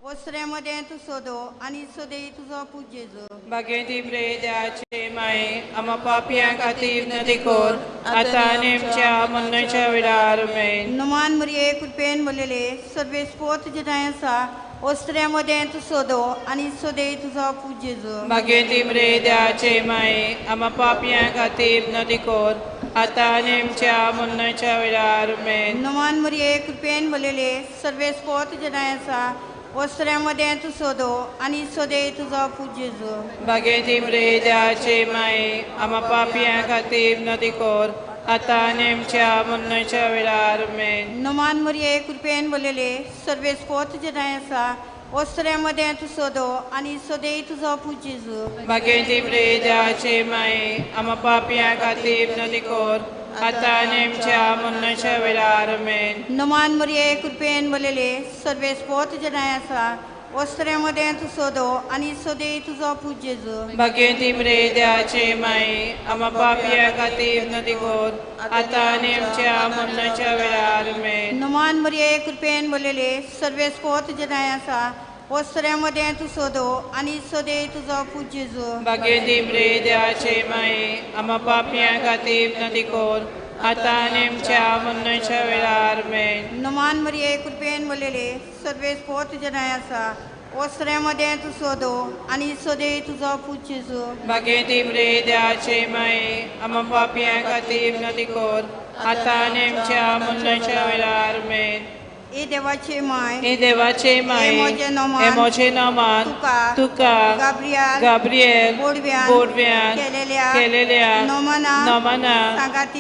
ओसऱ्यामध्ये तू सोदो आणि सोदे तुझो पूजेजो. Bagenti predace mai ama papian kativ nadikor atanemcha munnacha vidarumen. नमान मरिये कृपेन बोलेले सर्वे स्पोत जनायसा ओसऱ्यामध्ये तू सोदो आणि सोदे तुझो पूजेजो. Bagenti predace mai ama papian kativ nadikor atanemcha munnacha vidarumen. नमान मरिये कृपेन बोलेले सर्वे स्पोत जनायसा ओसऱ्यामध्ये तू सोदो आणि सोदे तुझो पूजेजो. Bagenti predace mai ama papian kativ nadikor atanemcha munnacha vidarumen. नमान मरिये कृपेन बोलेले सर्वे स्पोत जनायसा ओसऱ्यामध्ये तू सोदो आणि सोदे तुझो पूजेजो. Bagenti predace mai ama papian kativ nadikor atanemcha munnacha vidarumen. नमान मरिये कृपेन बोलेले सर्वे स्पोत जनायसा ओसऱ्यामध्ये तू सोदो आणि सोदे तुझो पूजेजो. Bagenti predace mai ama papian kativ nadikor atanemcha munnacha vidarumen. नमान मरिये कृपेन बोलेले सर्वे स्पोत जनायसा ओसऱ्यामध्ये तू सोदो आणि सोदे तुझो पूजेजो. Bagenti predace mai ama papian kativ nadikor atanemcha munnacha vidarumen. नमान मरिये कृपेन बोलेले सर्वे स्पोत जनायसा ओसऱ्यामध्ये तू सोदो आणि सोदे तुझो पूजेजो. Bagenti predace mai ama papian kativ nadikor atanemcha munnacha vidarumen. ए देवाचे माय हे देवाचे माये एमोचे नोमान, एमोचे नोमान तुका गाब्रिएल बोडव्यान केलेल्या नोमाना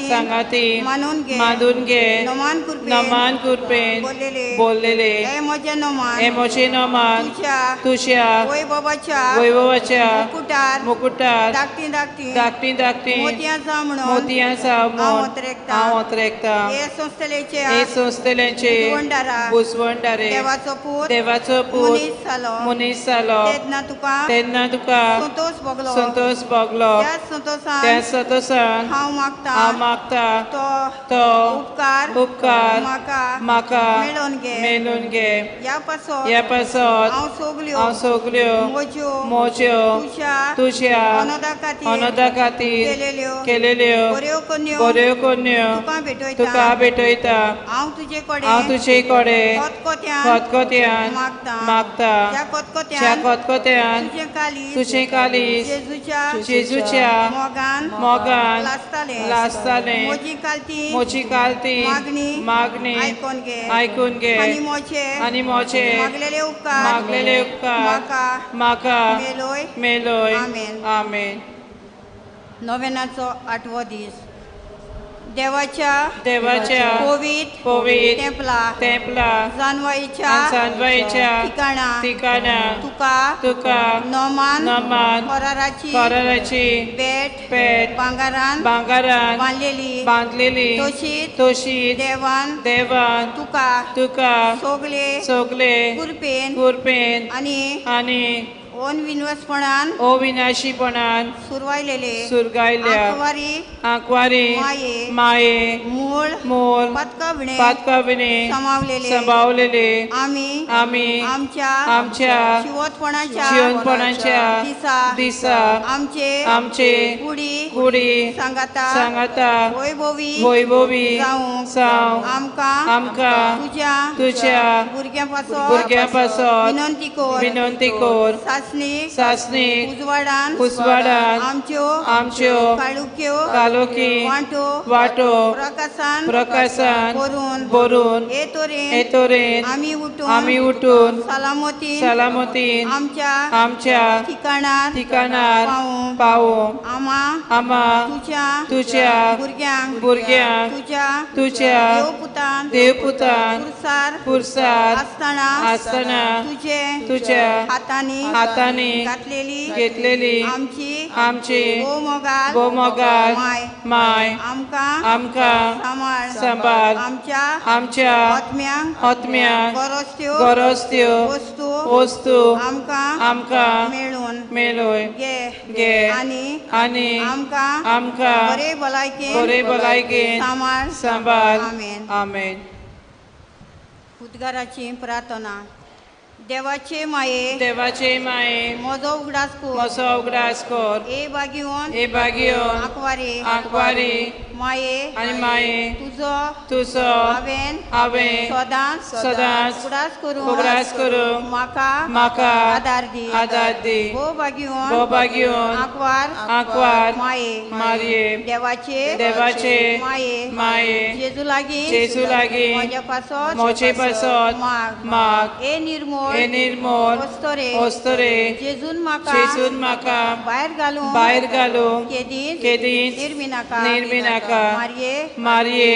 सांगाती मानून घे नोमान कुरपेन बोललेले एमोचे नोमान तुझ्या वैभवाच्या मुकुटार धाकटी मोतियां सामोन हांव ओतरेकता हे संस्थेलेचे बुसवंडारे देवाचो पूत मुनीस जालो तेन्ना तुका संतोष भोगलो त्या संतोषान हांव मागता तो उपकार म्हाका मेळून घे ह्या पासत हांव सगल्यो मोज्यो तुज्या अनोदा खातीर केलेल्यो बऱ्यो कन्यो तुका भेटयता हांव तुजे कडेन खतखत्यान मागता त्या खतखत्यान तुझे कालीस जेजूच्या मोगान लासताले मोची कालती मागणी आयकून घे आनी मोचे मागलेले उपकार म्हाका मेलोय आमेन. नोवेनाचो 8वो दीस देवाच्या पवित टेंपला जानवाईच्या ठिकाणा तुका नोमान कोराराची पेट भांगारान बांधलेली तशीत देवान तुका सोगले कुरपेन आनी अविनाशीपणान सुरगायल्या आंकवारी माये मूळ पातकाविणे संभावलेले आम्ही आमच्या जिवंतपणाच्या दिसा आमचे कुडी सांगाता वैभवी जावं आमका तुझ्या भुरग्यांपासून विनंती कोर सासणी उजवाडान आमच्यो कालोकी वाटो प्रकाशान भरून येतोरेन आमी उठून सलामतीन आमच्या ठिकाणार पावो आमा तुझ्या भुरग्यांक तुझ्या देवपुतान पुरसार आसतना तुझ्या हातांनी घेतलेली आमची बोमोगाल माय आमका सांबाळ आमच्या आत्म्यांक गरजत्यो वस्तू आमका मेळोय घे आनी आमका बरे भलायकेन सांबाळ आमेन. उद्गाराची प्रार्थना. देवाचे माये देवाचे माये म्हजो उगडास कोर म्हजो उगडास कोर ए बागियोन आंकवारे आंकवारी माये आनी माये तुजो हांवें सदांच उगडास करूंक म्हाका आदार दी भोव बागियोन आंकवार मारये देवाचे माये जेजू लागीं म्हजे पासत माग ए निर्मोल ओस्तोरे जेजून म्हाका भायर घालूंक केदींच निर्मिनाका मारये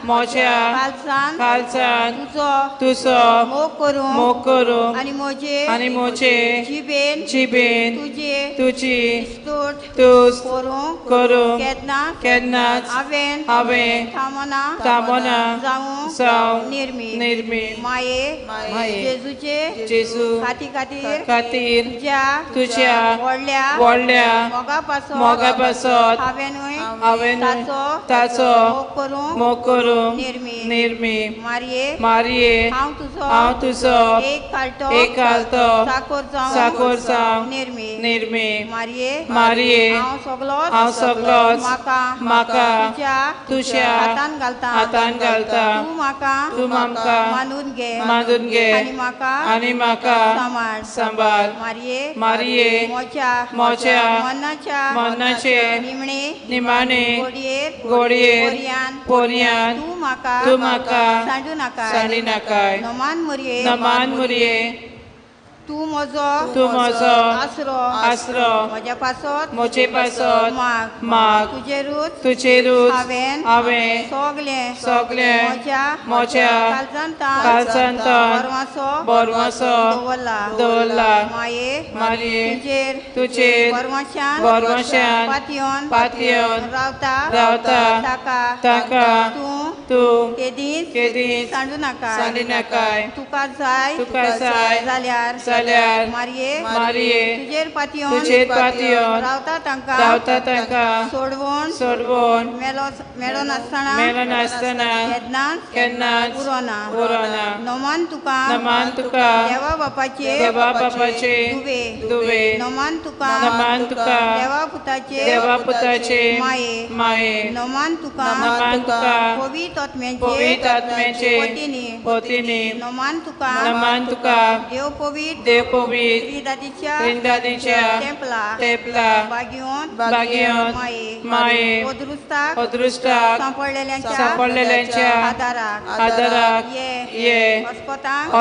म्हज्या खालसान तुजो मोग करूंक आनी म्हजे जिबेन तुजी तूस करूंक केन्नाच हांवें थांबना जावं निर्मी माये जेजू खातीर तुज्या व्हडल्या मोगा पासत हांवें ताचो मोग करूंक निर्मी मारये हांव तुजो एक कालतो साकोर जावं निर्मी मारये हांव सगळोच म्हाका तुज्या हातान घालता तूं म्हाका बांदून घे आनी म्हाका सांबाळ मारये म्हज्या मनाचे निमाणे घोडयेर पोरयान तूं म्हाका सांडिनाकाय नमान मुरये तूं म्हजो आसरो म्हजे पासत माग तुजेरूच हांवें सगलें म्हज्या काळजांतान बोरमासो दवरला मारये तुजेर बरमाशान पातयेवन रावता ताका तूं केदींच सांडिनाकाय तुका जाय जाल्यार मारये तुजेर पातयेवन रावता तांका सोडवून मेलो नासतना केन्नाच उरोना नमान तुका देवा बापाचे दुवे नमान तुका देवा पुताचे माये नमान तुका पवित्र आत्म्याचे पोतिनी नमान तुका देव पवित्र त्रिदादीच्या तेपला बागियोन माये अदृष्टाक सांपडलेल्यांच्या आदाराक ये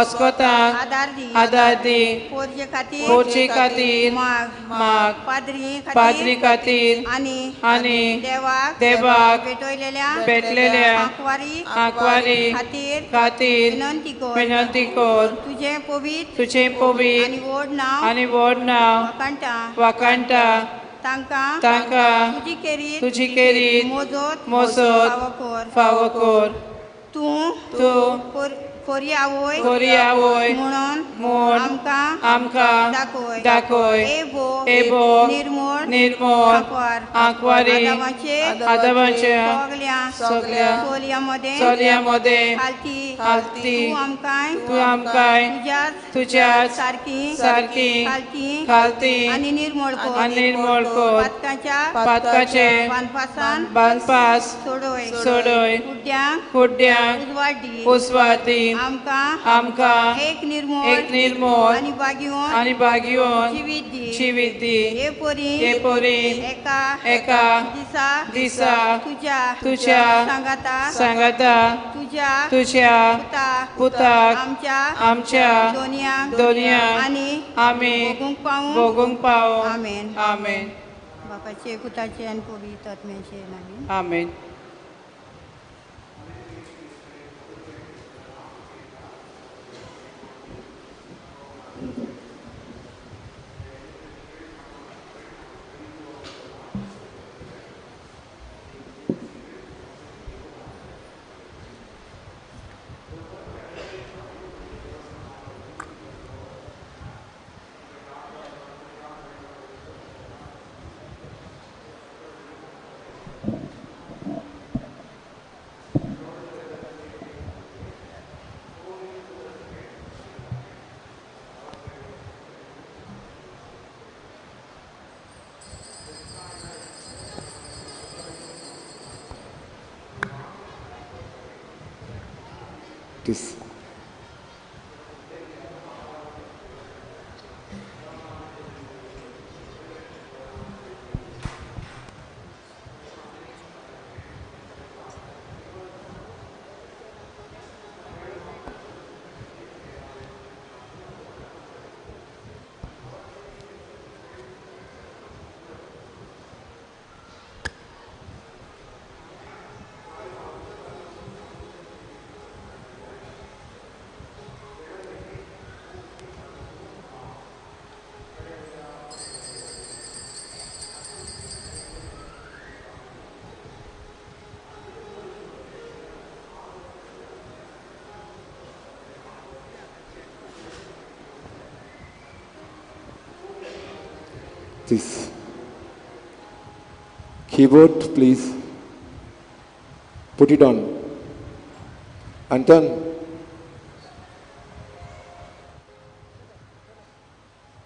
अस्कोतांक आदार दी पोरचे खातीर माग पाद्री खातीर आनी देवाक पेटलेल्या आंकवारी खातीर विनंती कर तुझे पवित्र आनी व्हड नांव वाकांटा तांका तुजी केरीत मोजत फावो कर तूं खोरी आवय म्हूण आमकां दाखय एबो निर्मोळ आंकवारी आदामाच्या सगळ्या चलयांमदे हालती तूं आमकां तुज्याच सारकी खालती आनी निर्मोळ कर पातकाचे बांदपास सोडय कुड्ड्यांक उजवाडी आमकां एक निर्मोळ आनी बागियोन जिवीत दी हे पोरी एका दिसा तुज्या सांगाता तुज्या पुताक आमच्या दोनयांक आमी भोगूंक पावो आमेन बापाचे पुताचे आनी पवित्र आत्म्याचे नांवान आमेन. Please. Please. Keyboard, please. Put it on. Anton.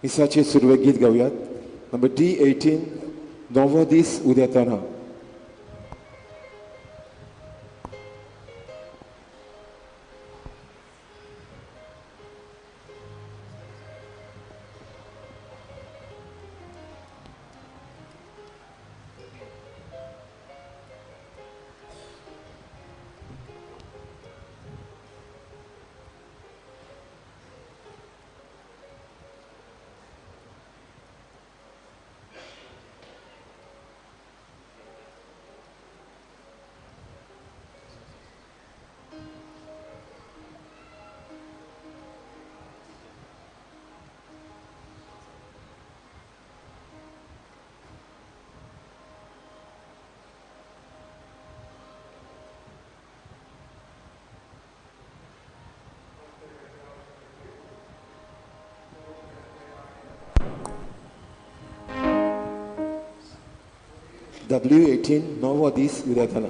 इसाचे Surve गीत गाऊयात. नंबर D18, नवो दीस उदेताना. W18, नवो दीस उदेताना.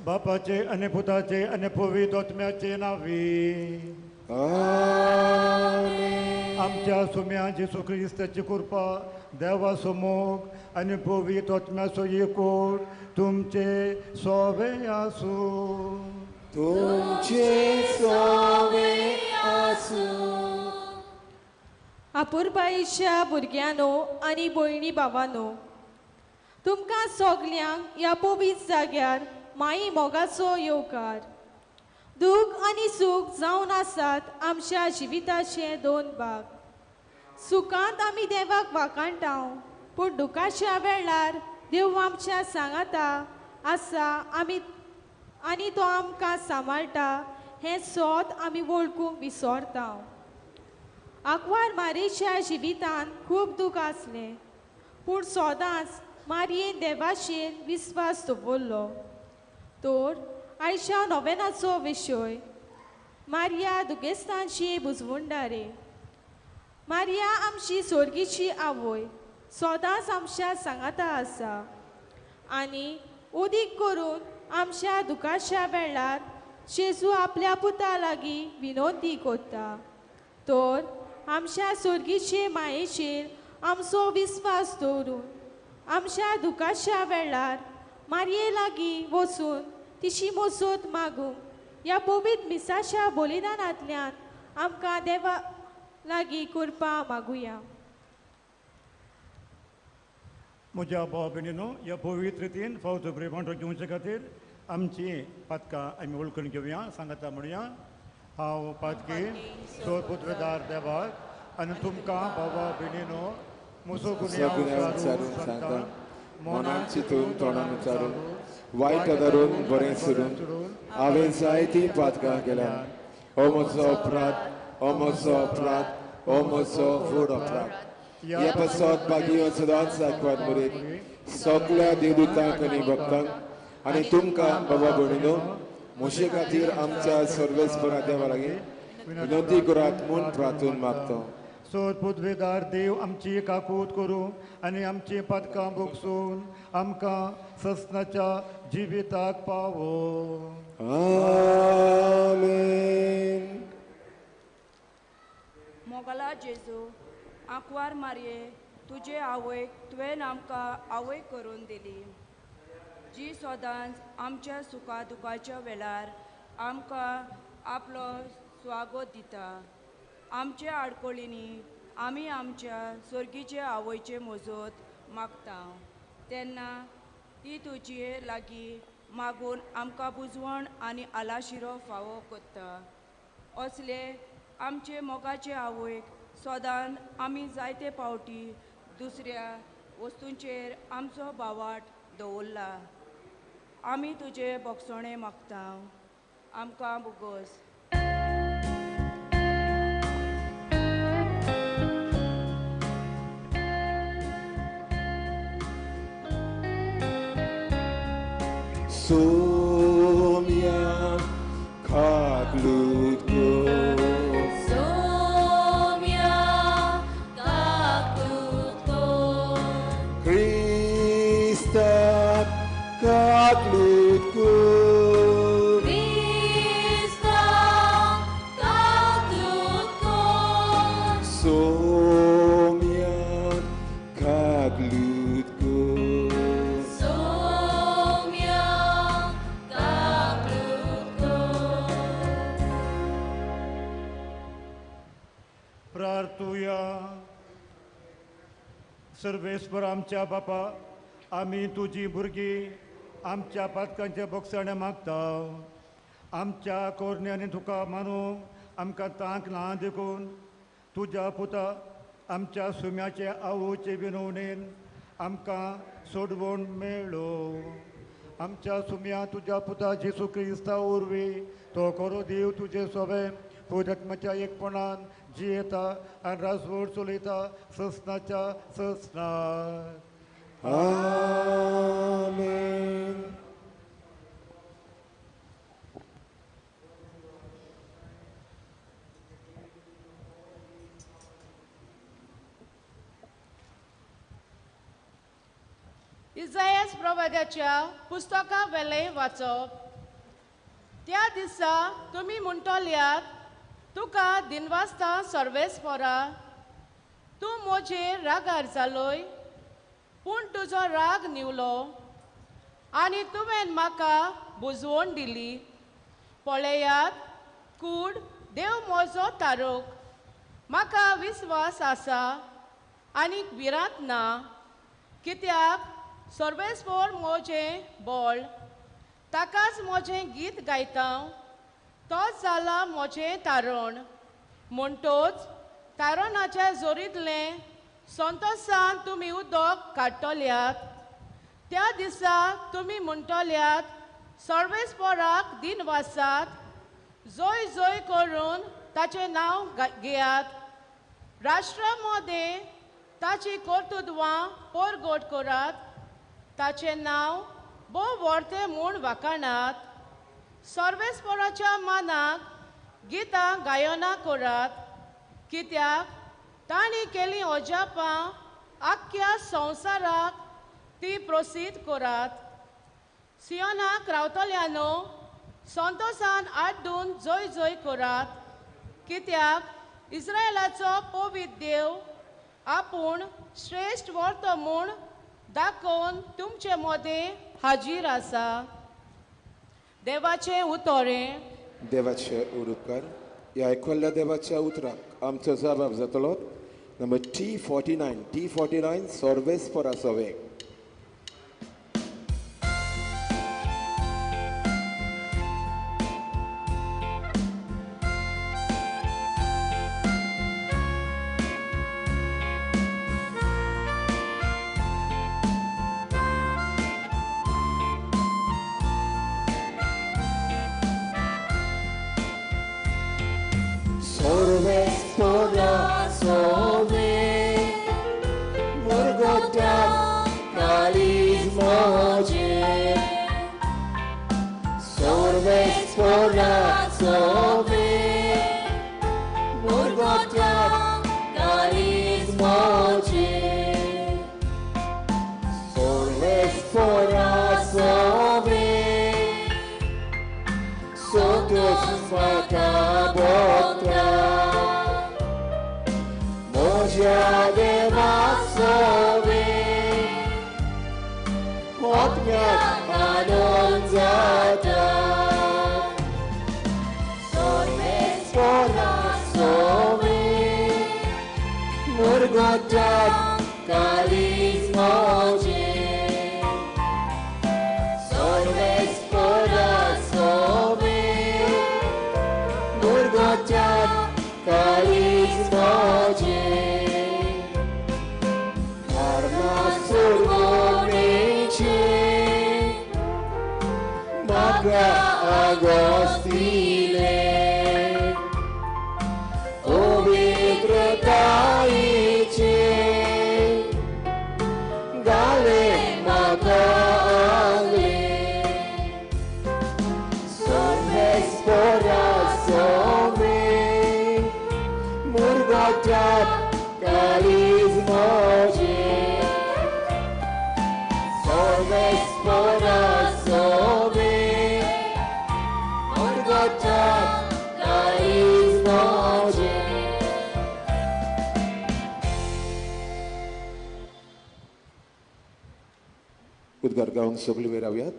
बापाचे आणि पुताचे आणि पवित्वात्म्याचे नावे. आमच्या सुम्या जेसू ख्रिस्ताची कृपा देवासमोर आणि पवित्वात्म्याचो एकूण तुमचे सोवे आसू. तुमचे सोवे आसू. आपुरबाईच्या भुरग्यानो आनी भयणी भावानो, तुमकां सगल्यांक ह्या पवित्र जाग्यार माई मोगाचो येवकार. दूख आनी सूख जावन आसात आमच्या जिविताचे दोन भाग. सुखांत आमी देवाक वाखाणटाव, पूण दुखाच्या वेळार देव आमच्या सांगाता आसा आनी तो आमकां सांबाळटा हें सोद आमी वळखूंक विसरता. आंकवार मारेच्या जिवितांत खूब दूख आसलें, पूण सदांच मारयेन देवाचेर विस्वास दवरलो. तर आयच्या नोवेनाचो विशय मारिया दुगेस्तांची बुजवणदारे. मारिया आमची सोर्गीची आवय सदांच आमच्या सांगाता आसा आनी उदीक करून आमच्या दुखाच्या वेळार जेजू आपल्या पुता लागीं विनोदी करता. तर आमच्या सोर्गीचे मायेचेर आमचो विस्वास दवरून आमच्या दुखाच्या वेळार मारये लागीं वचून तिची मजत मागूंक ह्या पवित्र मिसाच्या बलिदानांतल्यान आमकां देवा लागीं कृपा मागुया. म्हज्या भाव भयणीनो, ह्या पवित्र रितीन फावतो प्रेमांत घेवचे खातीर आमची पातकां आमी वळखून घेवया, सांगाता म्हणया. हांव पातकी सोर पुत्रदार देवाक आनी तुमकां भावा भयणीनो म्हजो सगुण्या उच्चारून सांगता, मनान चिंतून तोंडान उच्चारून वायट धरून बरें सुरून हांवें जायतीं पातकां केल्यां. हो म्हजो अपराध, हो म्हजो अपराध, हो म्हजो व्हड अपराध. ह्या पासत बागी सदांच आयकवात बरें सगल्या देवदूतांक आनी भक्तांक आनी तुमकां बाबा भयणीनो म्हजे खातीर आमच्या सर्वेस्परा देवा लागीं विनंती करात म्हूण प्रार्थून मागता. सोर पुद्वेदार देव आमची काकूत करूं आनी आमची पातकां भोगसून आमकां ससनाच्या जिविताक पावो. आमेन. मोगला जेजू, आंकवार मारये, तुजे आवयक तुवें आमकां आवय करून दिली, जी सदांच आमच्या सुखा दुखाच्या वेळार आमकां आपलो स्वागत दिता. आमच्या आडकोळींनी आमी आमच्या सर्गीचे आवयचे मजत मागता तेन्ना ती तुजे लागीं मागून आमकां बुजवण आनी आलाशिरो फावो करता. असले आमचे मोगाचे आवयक सदांच आमी जायते पावटी दुसऱ्या वस्तूंचेर आमचो बावाट दवरला. आमी तुजे बोगसणे मागता. आमकां बुगोस. Somia kaklutko Somia kaklutko Krista kaklutko Krista kaklutko Somia kaklutko Somia kaklutko प्रार्थुया. सर्वेस्वर आमच्या बापा, आमी तुजी भुरगीं आमच्या पातकांचे बोगसणे मागता. आमच्या कोरण्यांनी तुका मानूंक आमकां तांक ना देखून तुज्या पुता आमच्या सुम्याचे आवयचे विनवणेन आमकां सोडवण मेळ्ळो. आमच्या सुम्या तुज्या पुता जेसू क्रिस्ता उर्वी तो खरो देव तुजे सोबे पुरात्म्याच्या एकपणान जियेता आनी राजवट चलयता ससनाच्या ससनार. Amen. इसायास प्रवाद्याच्या पुस्तका वेले वाचप. त्या दिसा तुमी म्हणटल्यात, तुका दिनवासता सर्वेस्परा, तूं म्हजेर रागार जालोय, पूण तुजो राग निवलो आनी तुवें म्हाका बुजवण दिली. पळयात, कूड देव म्हजो तारोक, म्हाका विस्वास आसा आनीक भिरांत ना. कित्याक सर्वेस्पर म्हजें बळ, ताकाच म्हजें गीत गायता. तोच जाला म्हजें तारण. म्हणटोच तारणाच्या जोरींतलें संतोशान तुमी उदक काडटल्यात. त्या दिसा तुमी म्हणटल्यात, सर्वेस्पराक दिनवासात जोय जोय करून ताचे नाव घेयात. राष्ट्रामध्ये ताची कर्तुत्वां परगट करात. ताचे नाव भोव व्हरते म्हूण वाखाणात. सर्वेस्पराच्या मानाक गितां गायना करात. कित्याक तांणी केली अजापां आख्ख्या संवसाराक ती प्रसिद्ध करात. सियोनाक रावतल्यांनो, संतोशान आड्डून जय जय करात. कित्याक इस्रायलाचो पवित्र देव आपूण श्रेश्ठ वर्त म्हूण दाखोवन तुमचे मदें हाजीर आसा. देवाचें उतोरें. देवाचे उरूपकार. ह्या आयकल्ल्या देवाच्या उतराक आमचो जबाब जातलो. नंबर T49 सर्वेस्परा सवे. उद्गार गावून सगळी वेळ रावयात.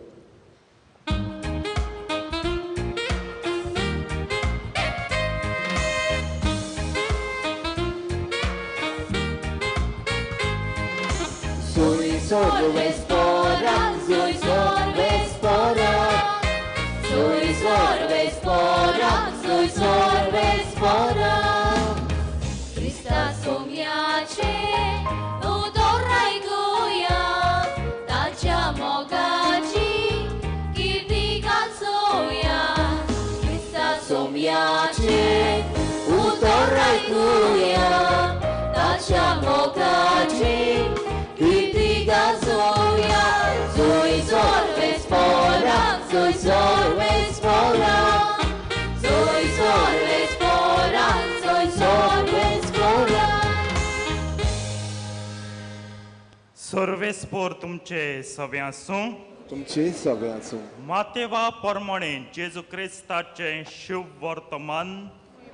सर्वेस्पोर तुमचे सव्यासूं. तुमचे सव्यासूं. मातेवा परमणे जेजू क्रिस्ताचे शुभ वर्तमान.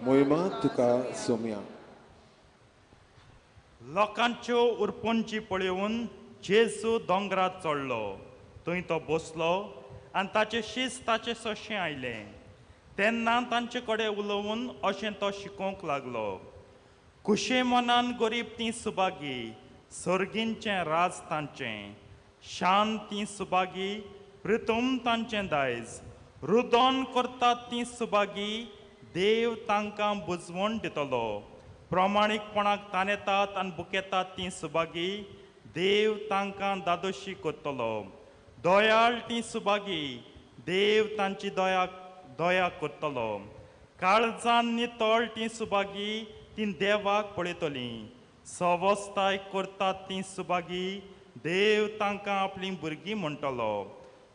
मोहिमा तुका सोम्या. लोकांच्यो उरपोंची पळयोवन जेजू दोंगरात चडलो. थंय तो बसलो आनी ताचे शीस ताचे सोशें आयलें. तेन्ना तांचे कडेन उलोवन अशें तो शिकोवंक लागलो. खुशे मनान गरीब ती सुबागी, सर्गींचें राज तांचें. शांत ती सुबागी, प्रितम तांचें दायज. रुदोन करतात ती सुबागी, देव तांकां बुजवण दितलो. प्रामाणीकपणाक ताणेतात आनी बुकेतात ती सुबागी, देव तांकां दादोशी करतलो. दोयाळ ती सुबागी, देव तांची दया करतलो. काळजान नितळ ती सुबागी ती देवाक पळयतली सवस्थाय करतात ती सुबागी देव तांकां आपली भुरगीं म्हणटलो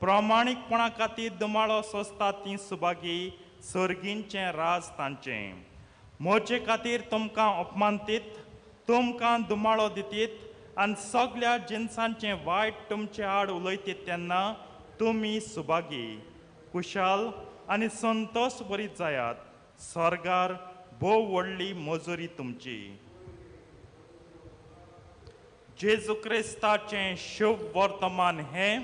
प्रामाणीकपणा खातीर दुमाळो सोंसतात ती सुबागी सर्गींचें राज तांचें मोचे खातीर तुमकां अपमानतीत तुमकां दुमाळो दितीत आनी सगळ्या जिन्सांचें वायट तुमचे आड उलयतीत तेन्ना तुमी सुबागी कुशाल आनी संतोश बरीत जायात स्वर्गार भोव व्हडली मजुरी तुमची जेजू क्रिस्ताचें शुभ वर्तमान हें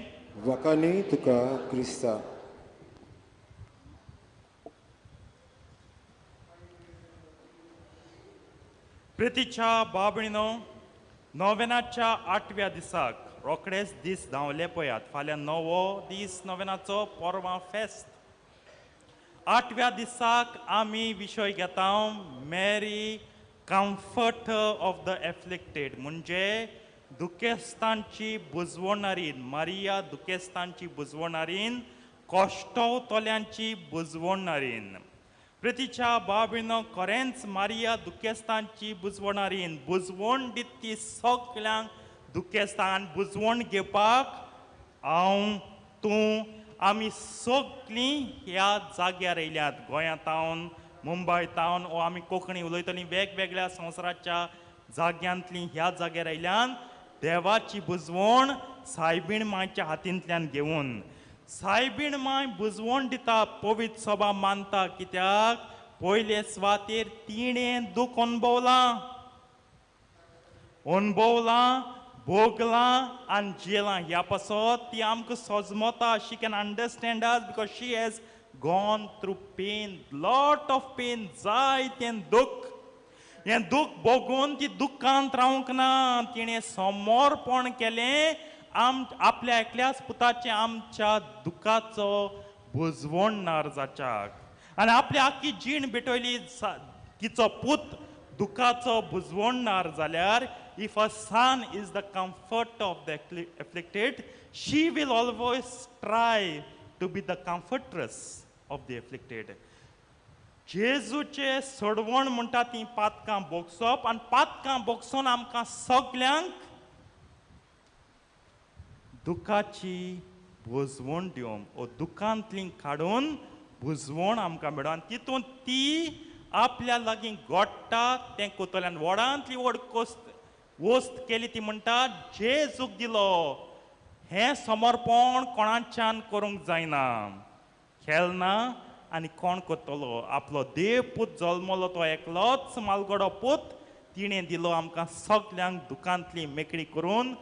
वकानी तुका क्रिस्ता प्रितीच्या बाबणीनो नोवेनाच्या 8व्या दिसाक रोखडेच दीस धांवले पयात फाल्यां 9वो दीस नोवेनाचो पोरवां फेस्त 8व्या दिसाक आमी विशय घेता मॅरी कम्फर्टर ऑफ द एफ्लिक्टेड म्हणजे दुखेस्तांची बुजवणारीन मारिया दुखेस्तांची बुजवणारीन कोश्टवतल्यांची बुजवणारीन प्रितीच्या बाबीनो खरेंच मारिया दुखेस्तांची बुजवणारीन बुजवण दित ती सगल्यांक दुखेस्तान बुजवण घेवपाक हांव तूं आमी सगळीं ह्या जाग्यार येयल्यात गोंयांतावन मुंबयतावन वो आमी कोंकणी उलयतलीं वेगवेगळ्या संवसाराच्या जाग्यांतलीं ह्या जाग्यार आयल्यान देवाची बुजवण सायबीण मांयच्या हातींतल्यान घेवन सायबीण मांय बुजवण दिता पवित्र सभा मानता कित्याक पयले सुवातेर तिणें दूख अणभवलां भोगलां आनी जेलां ह्या पासत ती आमकां सजमता she can understand us because she has gone through pain lot of pain जायतें दूख हें दूख भोगून ती दुख्खांत रावंक ना तिणें समर्पण केलें आपल्या एकल्याच पुताचें आमच्या दुखाचो बुजवणणार जाच्याक आनी आपली आख्खी जीण भेटयली तिचो पूत दुखाचो बुजवणणार जाल्यार if a son is the comfort of the afflicted she will always try to be the comfortress of the afflicted जेजूचे सोडवण म्हणटा ती पातकां बोगसप आनी पातकां बोगसून आमकां सगल्यांक दुखाची बुजवण दिवंक ओ दुखांतली काडून बुजवण आमकां मेळो आनी तितून ती आपल्या लागीं घोडटा तें कोतल्यान व्हडांतली व्हड वस्त केली ती म्हणटा जेजूक दिलो हें समर्पण कोणाच्यान करूंक जायना खेळना आनी कोण करतलो आपलो देव पूत जल्मलो तो एकलोच मालगडो पूत तिणें दिलो आमकां सगल्यांक दुखांतली मेकळी करून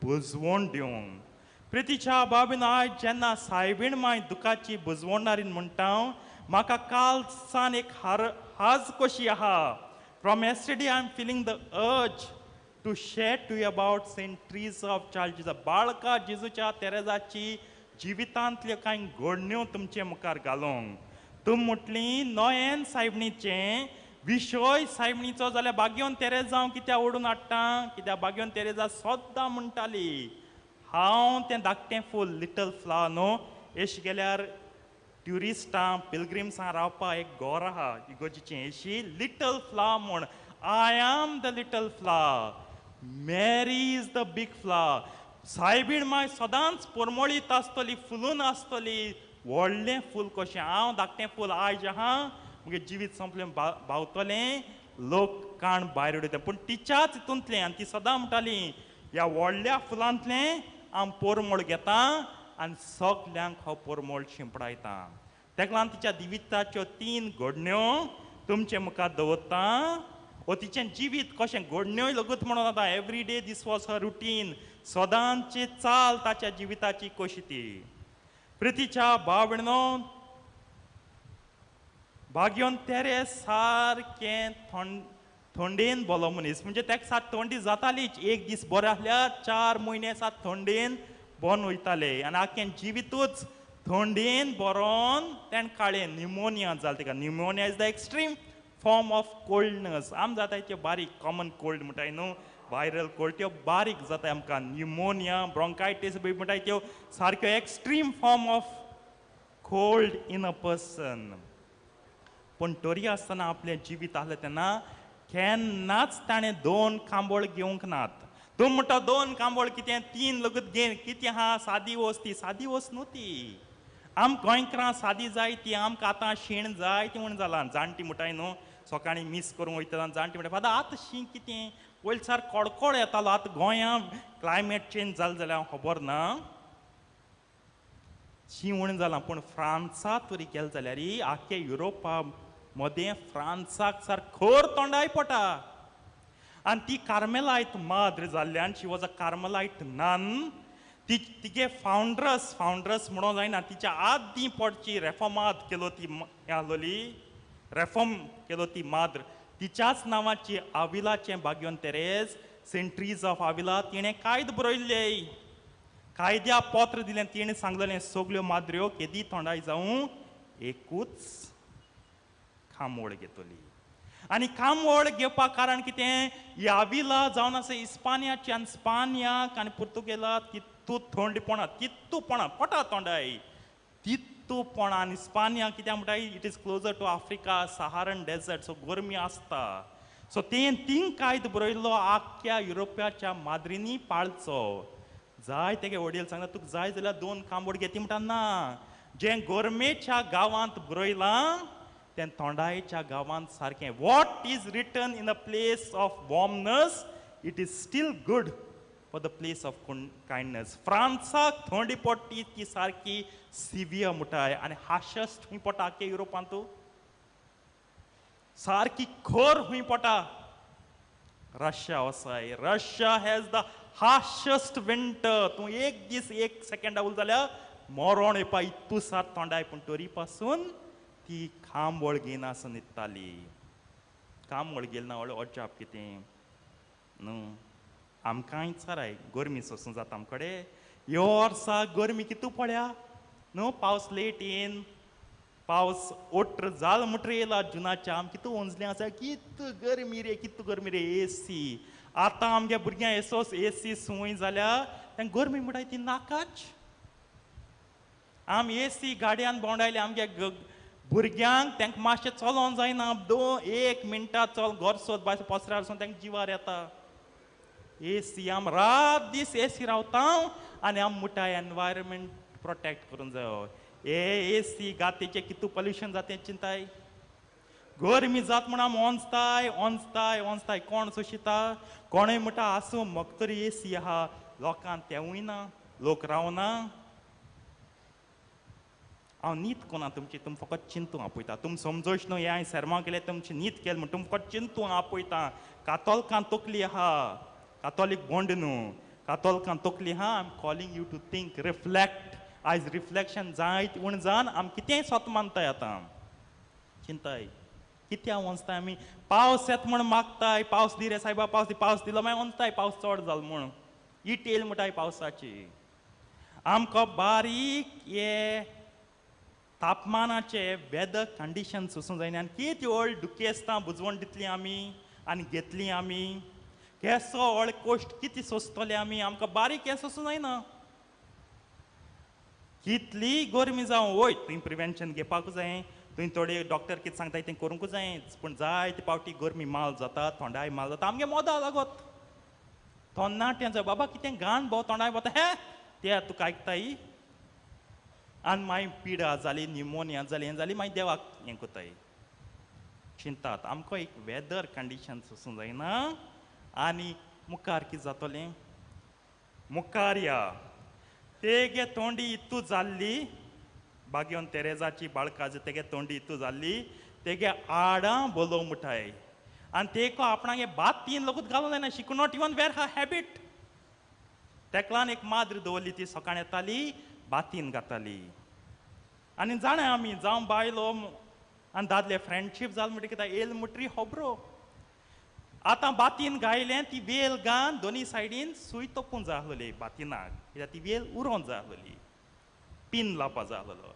बुजवण दिवंक प्रितीच्या बाबीन आयज जेन्ना सायबीण मांय दुखाची बुजवणारीन म्हणटा म्हाका काल सान एक हाज कशी आहा from yesterday I am feeling the urge to share to you about Saint Teresa of Chalcis बाळका जेजूच्या तेरेजाची जिवितांतल्यो कांय घडण्यो तुमचे मुखार घालूंक तुम म्हटली नोयेन सायबणीचें विशय सायबणीचो जाल्यार बागयोन तेरेजा हांव कित्याक ओडून हाडटा कित्याक बागयोन तेरेजा सद्दां म्हणटाली हांव तें धाकटें फूल लिटल फ्लावर न्हू एश गेल्यार ट्युरिस्टां पिलग्रिम्सां रावपाक एक घर आहा इगोजीचें एशी लिटल फ्लावर म्हूण I am the little flower मॅरी इज द बीग फ्लावर सायबीण माय सदांच परमळीत आसतली फुलून आसतली व्हडलें फूल कशें हांव धाकटें फूल आयज आहा मुगे जिवीत संपलें भावतलें लोक काण भायर उडयता पूण तिच्याच हितूंतलें आनी ती सदां म्हणटाली ह्या व्हडल्या फुलांतलें हांव परमळ घेता आनी सगल्यांक हांव परमळ शिंपडायता तेका लागून तिच्या जिविताच्यो 3 घडण्यो तुमचे मुखार दवरता वो तिचें जिवीत कशें घडण्योय लगूत म्हणून जाता every day this was her routine सदांची चाल ताच्या जिविताची कशी ती प्रितीच्या भावणो बागयोन तेरे सारकें थंडेन बोलो मनीस म्हणजे तेका सात थंडी जातालीच एक दीस बरें आसल्यार 4 म्हयने सात थंडेन बोन वयताले आनी आख्खें जिवितूच थंडेन बरोन तेण काळें न्युमोनिया जालें तेका pneumonia is the extreme form of coldness आम जाताय त्यो बारीक कॉमन कोल्ड म्हणटाय न्हू वायरल कोल्ड त्यो बारीक जाताय आमकां न्युमोनिया ब्रोंकायटीस बी म्हणटाय त्यो सारक्यो extreme form of cold in a person पण तरी आसतना आपलें जिवीत आहलें तेन्ना केन्नाच ताणें 2 कांबळ घेवंक नात. तूं म्हणटा 2 कांबळ कितें 3 लगत घे कितें आहा सादी वस्त ती सादी वस्त न्हू ती. आम गोंयकारां सादी जाय ती आमकां आतां शीण जाय ती म्हण जालां. जाणटी म्हणटाय न्हू सकाळीं मीस करूंक वयतना जाणटी म्हणटा फादर आतां शीं कितें वयलसार कडकड येतालो आतां गोंयां क्लायमेट चेंज जालें जाल्यार खबर ना शिवण जालां. पूण फ्रांसाक तरी गेले जाल्यार आख्या युरोपा मदें फ्रांसाक सार खर तोंडाय पडटा. आनी ती कार्मेलायट माद्र जाल्ल्यान शी वॉज अ कार्मेलायट नन. तिगे फावंड्रस म्हणून जायना तिच्या आदीं पडची रेफॉमाद केलो ती आहलोली रेफॉर्म केलो ती माद्र. तिच्याच नांवाची आविलाचें बाग्योन तेरेज सेंट्रीज ऑफ आविला तिणें कायद बरयल्ले. कायद्या पत्र दिलें तिणें सांगलेलें सगल्यो माद्र्यो केदी तोंडाय जावं एकूच खामोळ घेतली. आनी कांबळ घेवपाक कारण कितें याविला जावन आसा इस्पानियाच्यान स्पानियाक आनी पुर्तुगेलाक कितू थंडपणां कितूपणां पटा तोंडाय तितूपणां आनी स्पानिया कित्याक म्हणटाय it is closer to Africa Saharan desert so गरमी आसता. सो तीन कायद बरयल्लो आख्या युरोपाच्या माद्रींनी पाळचो. जाय तेगे वडील सांगता तुका जाय जाल्यार 2 कांबळ घेती म्हणटा ना. जें गोरमेच्या गांवांत बरयलां तें तोंडायच्या गांवांत सारकें. What is written in a place of warmness it is still good for the place of kindness. फ्रांसाक थंडी पडटी ती सारकी सिवियर म्हणटाय आनी हार्शस्ट खंय पडटा आख्या युरोपांत सारकी खर खंय पडटा रशिया वसाय. Russia has the harshest winter. तूं एक दीस 1 सेकंडा उल जाल्यार मरण येवपा इतू सार तोंडाय. पूण तरी पासून ती खांबळ घेयना आसून न्हिदताली. खांबळ गेली ना व्हडलें अजाप कितें न्हू. आमकांय चराय गरमी सोसूं जाता आमकडे. ह्या वर्सा गरमी कितू पळया न्हू. पावस लेट येन पावस ओट्र जाल मुट्र येयला जुनाच्या. आम कितू ओंजले आसा कितू गरमी रे एसी. आतां आमगे भुरग्यांक एसोस एसी संवय जाल्या तें गरमी म्हणटाय ती नाकाच. आम एसी गाडयान भोंवडायले आमगे भुरग्यांक तांकां मातशें चलोवंक जायना. 1 मिनटां चल घर सोद भायर पसऱ्यार वचून तांकां जिवार येता. एसी आम रात दीस एसी रावता आनी आम मुठाय एनवायरमेंट प्रोटेक्ट करूंक जायो. एसी गातेचें कितू पोल्युशन जाता चिंताय. गरमी जात म्हण आम ओंजताय कोण सोशिता कोणूय म्हणटा आसूं म्हाका तरी एसी आहा. लोकांक तेवूय ना लोक रावना. हांव न्हीद कोना तुमची तुम फकत चिंतूंक आपयता. तुम समजोश न्हू हे सेर्मा केले तुमची न्हीद केले म्हण तुम फकत चिंतूंक आपयता. कातोलकां तकली आहा कातोलीक बोंड न्हू. कातोलकां तकली आहा. I am calling you to think reflect. आयज रिफ्लेक्शन जायत उण जावन आमी कितेंय स्वता मानताय. आतां चिंताय कित्या वंचताय आमी. पावस येता म्हण मागताय पावस दी रे सायबा पावस दी. पावस दिलो मागीर वंचताय पावस चड जालो म्हण. ईट येयली म्हणटाय पावसाची. आमकां बारीक हे तापमानाचे वेदर कंडिशन सोसूंक जायना. आनी कितें व्हड दुखेस्तां बुजवण दितलीं आमी आनी घेतलीं आमी. केसो व्हड कोश्ट कितें सोंसतले आमी. आमकां बारीक हें सोसूंक जायना. कितली गरमी जावं वय तुवें प्रिवेंशन घेवपाक जाय. तुवें थोडे डॉक्टर कितें सांगताय तें करूंक जाय. पूण जायते पावटी गरमी माल जाता थोंडाय माल जाता. आमगे मोदा लागत थोन्नाटें जाय बाबा कितें घाण भोव थोंडाय वता हे तें तुका आयकताय. आनी मागीर पिडा जाली न्युमोनिया जाली हें जाली मागीर देवाक हें कोताय चिंतात. आमकां एक वेदर कंडिशन सोसूंक जायना. आनी मुखार कितें जातलें मुखार या तेगे तोंडी इतू जाल्ली बाग्योन तेरेजाची बाळकाजी तेगे तोंडी इतू जाल्ली तेगे आडां बोलो मुठाय. आनी तेको आपणाक हे बात 3 लोकूच घालूंक जायना. She could not even wear her habit. तेकलान एक माद्र दवरली ती सकाळ येताली बातीन घाताली. आनी जाणा आमी जावं बायलो आनी दादले फ्रेंडशीप जाल म्हणटा कितें येल मुटरी होबरो. आतां बातीन गायलें ती वेल घान दोनी सायडीन सूय तोपूंक जाय आसलोली बातिनाक. कित्याक ती वेल उरोवंक जाय आसलोली. पीन लावपाक जाय आसलो.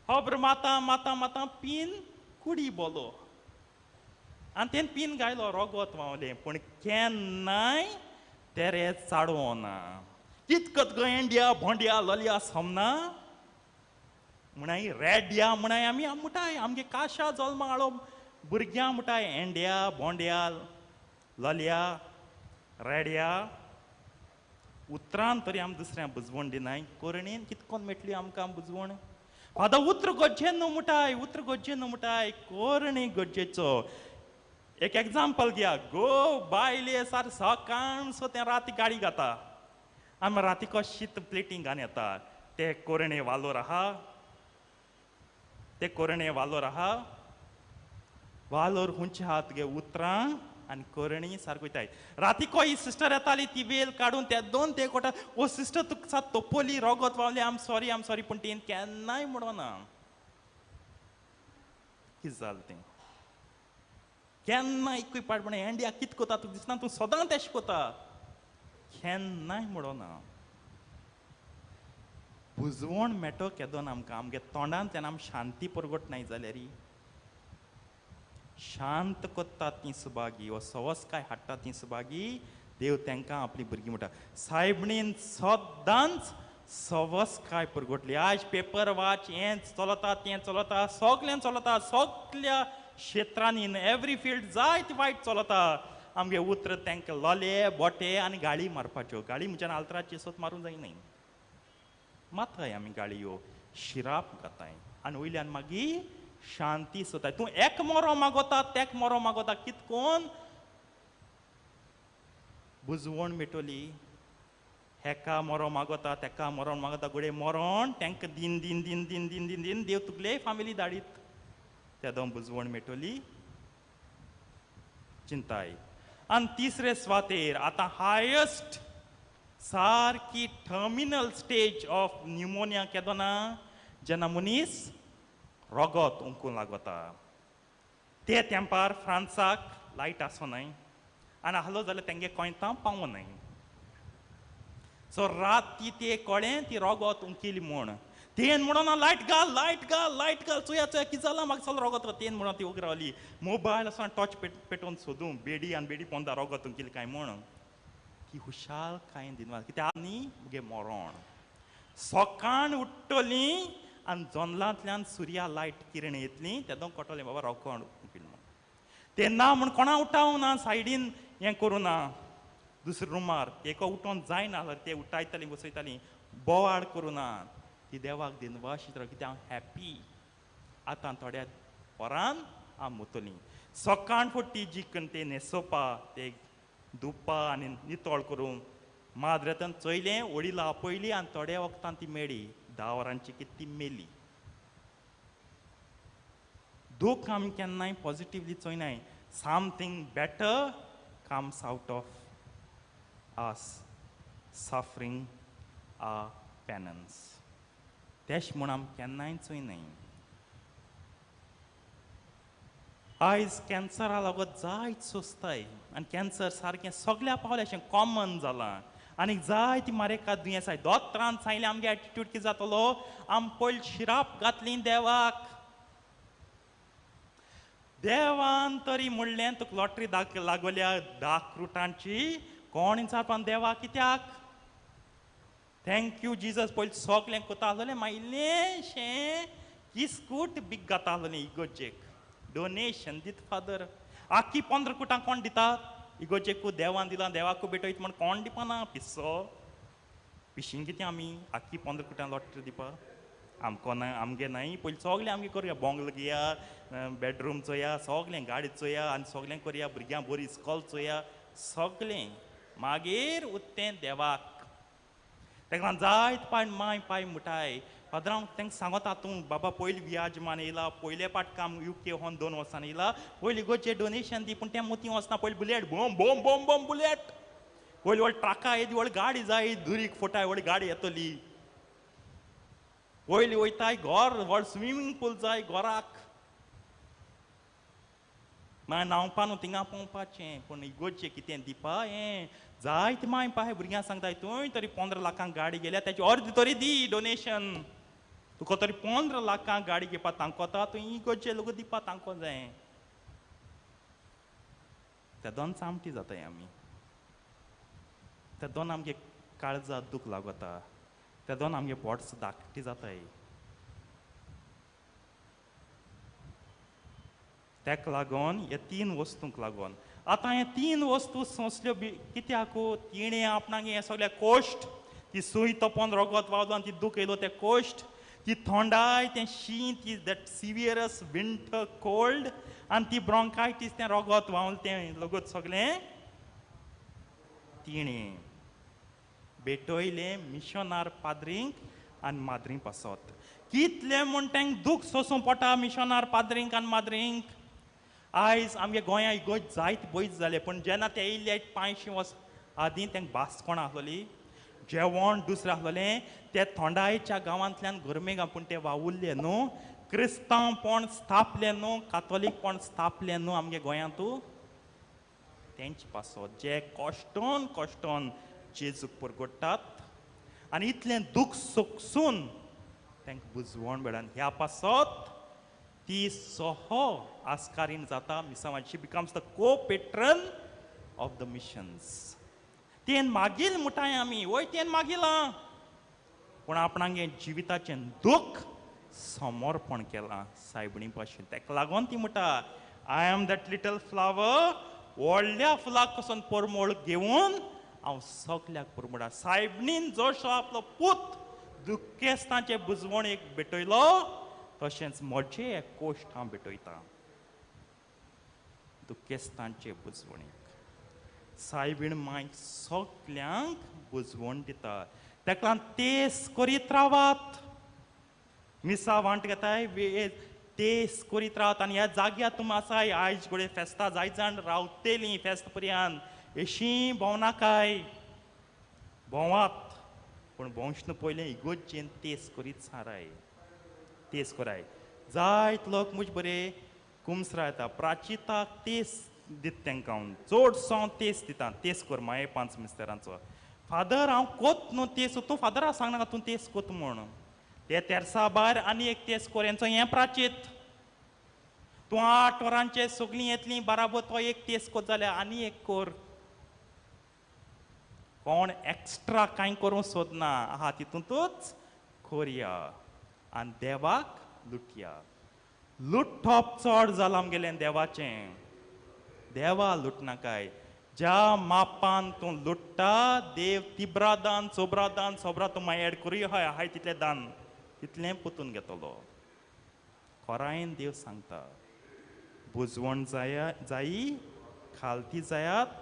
होब्र माता पीन कुडी बोलो आनी तेन पीन गायलो रोगोत वावलें. पूण केन्नाय तेरेच चाडवो ना. कितकत गो एंडिया भोंडिया लोलया समना म्हणाय रेड्या म्हणाय आमी मुठाय आमगे काशा जल्मा हाडो भुरग्यां मुठाय एंड्या बोंड्या लल्या रेड्या उतरान तरी आमी दुसऱ्या बुजवण दिनाय कोरणेन कितकोन मेटली आमकां बुजवण फादर उतर गोज्जे न्हू मुठाय कोरणे गोज्जेचो एक एग्जाम्पल घ्या गो बायले सार सकाळ सो ते राती गाडी घाता आमी राती को शीत प्लेटींग घान येता ते कोरणे वालोर आहा वालोर हुंचे हात गे उतरां आनी कोरणी सारको वयताय राती को ही सिस्टर येताली ती वेल काडून ते दोन ते कोटा ओ सिस्टर तुका तोपोली रोगत वावली आम सॉरी पूण तेन केन्नाय म्हणोना कितें जालें तें केन्ना एकूय पाट म्हण एंड्या कित कोता तुका दिसना तूं सदां तेश कोता केन्नाय म्हणोना बुजवण मेटो केदोन आमकां आमगे तोंडान तेन्ना आमी शांती परगट नाय जाल्यार शांत कोत्ता ती सुभागी व सवस्काय हाडटा ती सुभागी देव तांकां आपली भुरगीं म्हणटा सायबणीन सदांच सवस्काय परगटली आज पेपर वाच हें चलता तें चलता सगळें चलता सगळ्या क्षेत्रांनी इन एवरी फील्ड जायत वायट चलता आमगे उतर तांकां लोले बोटे आनी गाळी मारपाच्यो गाळी म्हणजे आल्तराची सोत मारूंक जायनाय माताय आमी गाळयो शिराप घाताय आनी वयल्यान मागीर शांती सोताय तूं एक मोरो मागोता तेक मोरो मागोता कितकोन बुजवण मेटोली हेका मोरो मागोता तेका मरण मागोता गुडे मरण तांकां दिन दिन दिन दिन दिन दिन दिन देव तुगले फामिली धाडीत त्या दोन बुजवण मेटोली चिंताय आनी तिसरे स्वातेर आतां हायस्ट सारकी टर्मिनल स्टेज ऑफ न्युमोनिया केदोना जेन्ना मनीस रोगत उमकूंक लागता ते तेंपार फ्रांसाक लायट आसोनाय आनी आहलो जाल्यार तेंगे कोयतां पावोनाय सो राती ते कळ्ळें ती रोगत उमकिली म्हूण तेन म्हणोन लायट घाल चोया कितें जालां म्हाका चल रोगत तेन म्हणोन ती उग रावली मोबायल आसा टॉर्च पेटोवन सोदूं बेडी आनी बेडी पोंदा रोगत उमकिली काय म्हूण की हुशाल कांय दिनवार कित्याक न्ही मुगे मरण सकाळ उठ्ठली आनी जोंदलांतल्यान सुर्या लायट किरण येतली तेदो कोटोलें बाबा रोगोण उमकिलें म्हूण तेन्ना म्हूण कोणा उठाव ना सायडीन हें करूं ना दुसरे रुमार एका उठोवन जायना जाल्यार ते उठायतालीं बसयतालीं बोवाळ करूं ना ती देवाक दिनवाशीत राव कित्याक हांव हॅप्पी आतां थोड्या वरान हांव मुतलीं सकाळ फुट्टी जी ते न्हेसोवपा ते धुवपा आनी नितळ करूंक माद्रेतान चोयलें वडील आपयली आनी थोड्या वखदां ती मेळ्ळी 10 वरांची कित ती मेली दूख आमी केन्नाय पॉझिटिव्हली चोयनाय something better comes out of us suffering a penance तेश म्हूण आमी केन्नाय चोयनाय आयज कॅन्सरा लागत जायत सोंसताय आनी कॅन्सर सारकें सगळ्या पावलें अशें कॉमन जालां आनी जायती मारेका दुयेंसाय दोतोरान सांगलें आमगे एटिट्यूड कितें जातलो आमी पयलीं शिराप घातलीं देवान तरी म्हणलें तुका लॉटरी लागोल्या 10 क्रुटांची कोण विचारपान देवा कित्याक थँक्यू जिजस पयलीं सगळें कोता आसलें मागीर इल्लेशें किस्कूट बीग घाता आसलें इगोजेक डोनेशन दीत फादर आख्खी 15 कुटां कोण दितात इगोजेकू देवान दिलां देवाकू बेटयत म्हण कोण दिपाना पिस्सो पिशीं कितें आमी आख्खी 15 कुटां लॉटरी दिवपा आमको ना आमगे नाय पयलीं सगळें आमगे करुया बोंगलो घेया बेडरूम चोया सगळें गाडी चोया आनी सगळें करुया भुरग्यां बरी इस्कॉल चोया सगळें मागीर उत्तें देवाक ताका जायत माय पाय मुठाय फादरांव तांकां सांगता तूं बाबा पयलीं वियाजमान येयला पयले पाट काम UK होन 2 वर्सांनी येयला पयलीं गोचे डोनेशन दी पूण तें मोती वचना पयलीं बुलेट बोम बोम बोम बोम बुलेट पयलीं व्हड ट्रका येदी व्हड गाडी जाय दुरीक फुटाय व्हड गाडी येतली पयलीं वयताय घर व्हड स्विमींग पूल जाय घराक मागीर न्हांवपा न्हू थिंगा पोवपाचें पूण इगोजें कितें दिवपा हें जायत माय पाय भुरग्यांक सांगताय तुवें तरी 15 लाखांक गाडी गेल्या ताची अर्द तरी दी डोनेशन तुका तरी 15 लाखांक गाडी घेवपा तांकोता तूं इगोजें लोक दिवपा तांको जाय ते दोन चामटी जाताय आमी ते दोन आमगे काळजाक दूख लागता ते दोन आमगे पोट धाकटी जाताय ताका लागून हे 3 वस्तूंक लागून आतां हे 3 वस्तू सोंसल्यो कित्याक तिणें आपणाक हे सगळे कोश्ट ती सुय तपोवन रगत वावलो आनी ती दूख येयलो ते कोश्ट ती थंडाय तें शीं ती दॅट सिवियरस विंटर कोल्ड आनी ती ब्रोंकायटीस तें रगत व्हांवलें तें लगत सगळें तिणें भेटयलें मिशनार पाद्रींक आनी माद्रींक पासत कितलें म्हूण तांकां दूख सोंसूं पडटा मिशनार पाद्रींक आनी माद्रींक आयज आमगे गोंया इगोज जायत पयस जाले पूण जेन्ना ते येयले 500 वर्स आदीं तांकां भास कोण आसलोली जेवण दुसरें आसलोलें ते थोंडायच्या गांवांतल्यान गोरमेगा पूण ते वावुरले न्हू क्रिस्तांवपण स्थापलें न्हू कातोलीकपण स्थापलें न्हू आमगे गोंयांतू तेंचे पासत जे कश्टोन कश्टोन जेजूक परगडटात आनी इतलें दूख सोंसून तांकां बुजवण मेळन ह्या पासत ती सोहो आस्कारीन जाता मिसांवां शी बिकम्स द को पेट्रन ऑफ द मिशन्स तेन मागील मुठाय आमी वय तेन मागिलां पूण आपणाक हें जिविताचें दूख समर्पण केलां सायबणी भाशेन ताका लागून ती म्हणटा I am that little flower व्हडल्या फुलाक पसून परमळ घेवन हांव सगल्याक परमळा सायबणीन जसो आपलो पूत दुख्खेस्तांचे बुजवणेक भेटयलो तशेंच म्हजें हें कोश्ट हांव भेटयतां दुख्खेस्तांचे बुजवणेक सायबीण मांय सगल्यांक बुजवण दिता ताका लागून तेस करीत रावात मिसा वांट घेताय तेस करीत रावत आनी ह्या जाग्यार तुमी आसाय आयज घोडे फेस्तां जायत जाण रावतेलीं फेस्त पर्यंत अशीं भोंवनाकाय भोंवात पूण भोंवचना पयलें इगोज्जेन तेस करीत साराय तेस कराय जायत लोक मुज बरे कुमसरा येता प्राचिताक तेस दिता तांकां हांव चडसो तेस दिता तेस कर माये 5 मिस्तेरांचो फादर हांव कोत न्हू तेस तूं फादराक सांगनाका तूं तेस कोत म्हूण ते तेर्सा भायर आनी एक तेस कोर हेंचो हें प्राचीत तूं 8 वरांचे सगळीं येतलीं बराबर तो एक तेस कोत जाल्यार आनी एक कोर कोण एक्स्ट्रा कांय करूं सोदना आहा तितूंतूच कोरया आनी देवाक लुटया लुट्टप चड जालां आमगेलें देवाचें देवा लुटनाकाय ज्या मापान तूं लुट्टा देव तिबरा दान सोबरा तूं मागीर एड करूं हाय तितलें दान तितलें पोतून घेतलो खोरायेन देव सांगता बुजवण जायी खालती जायात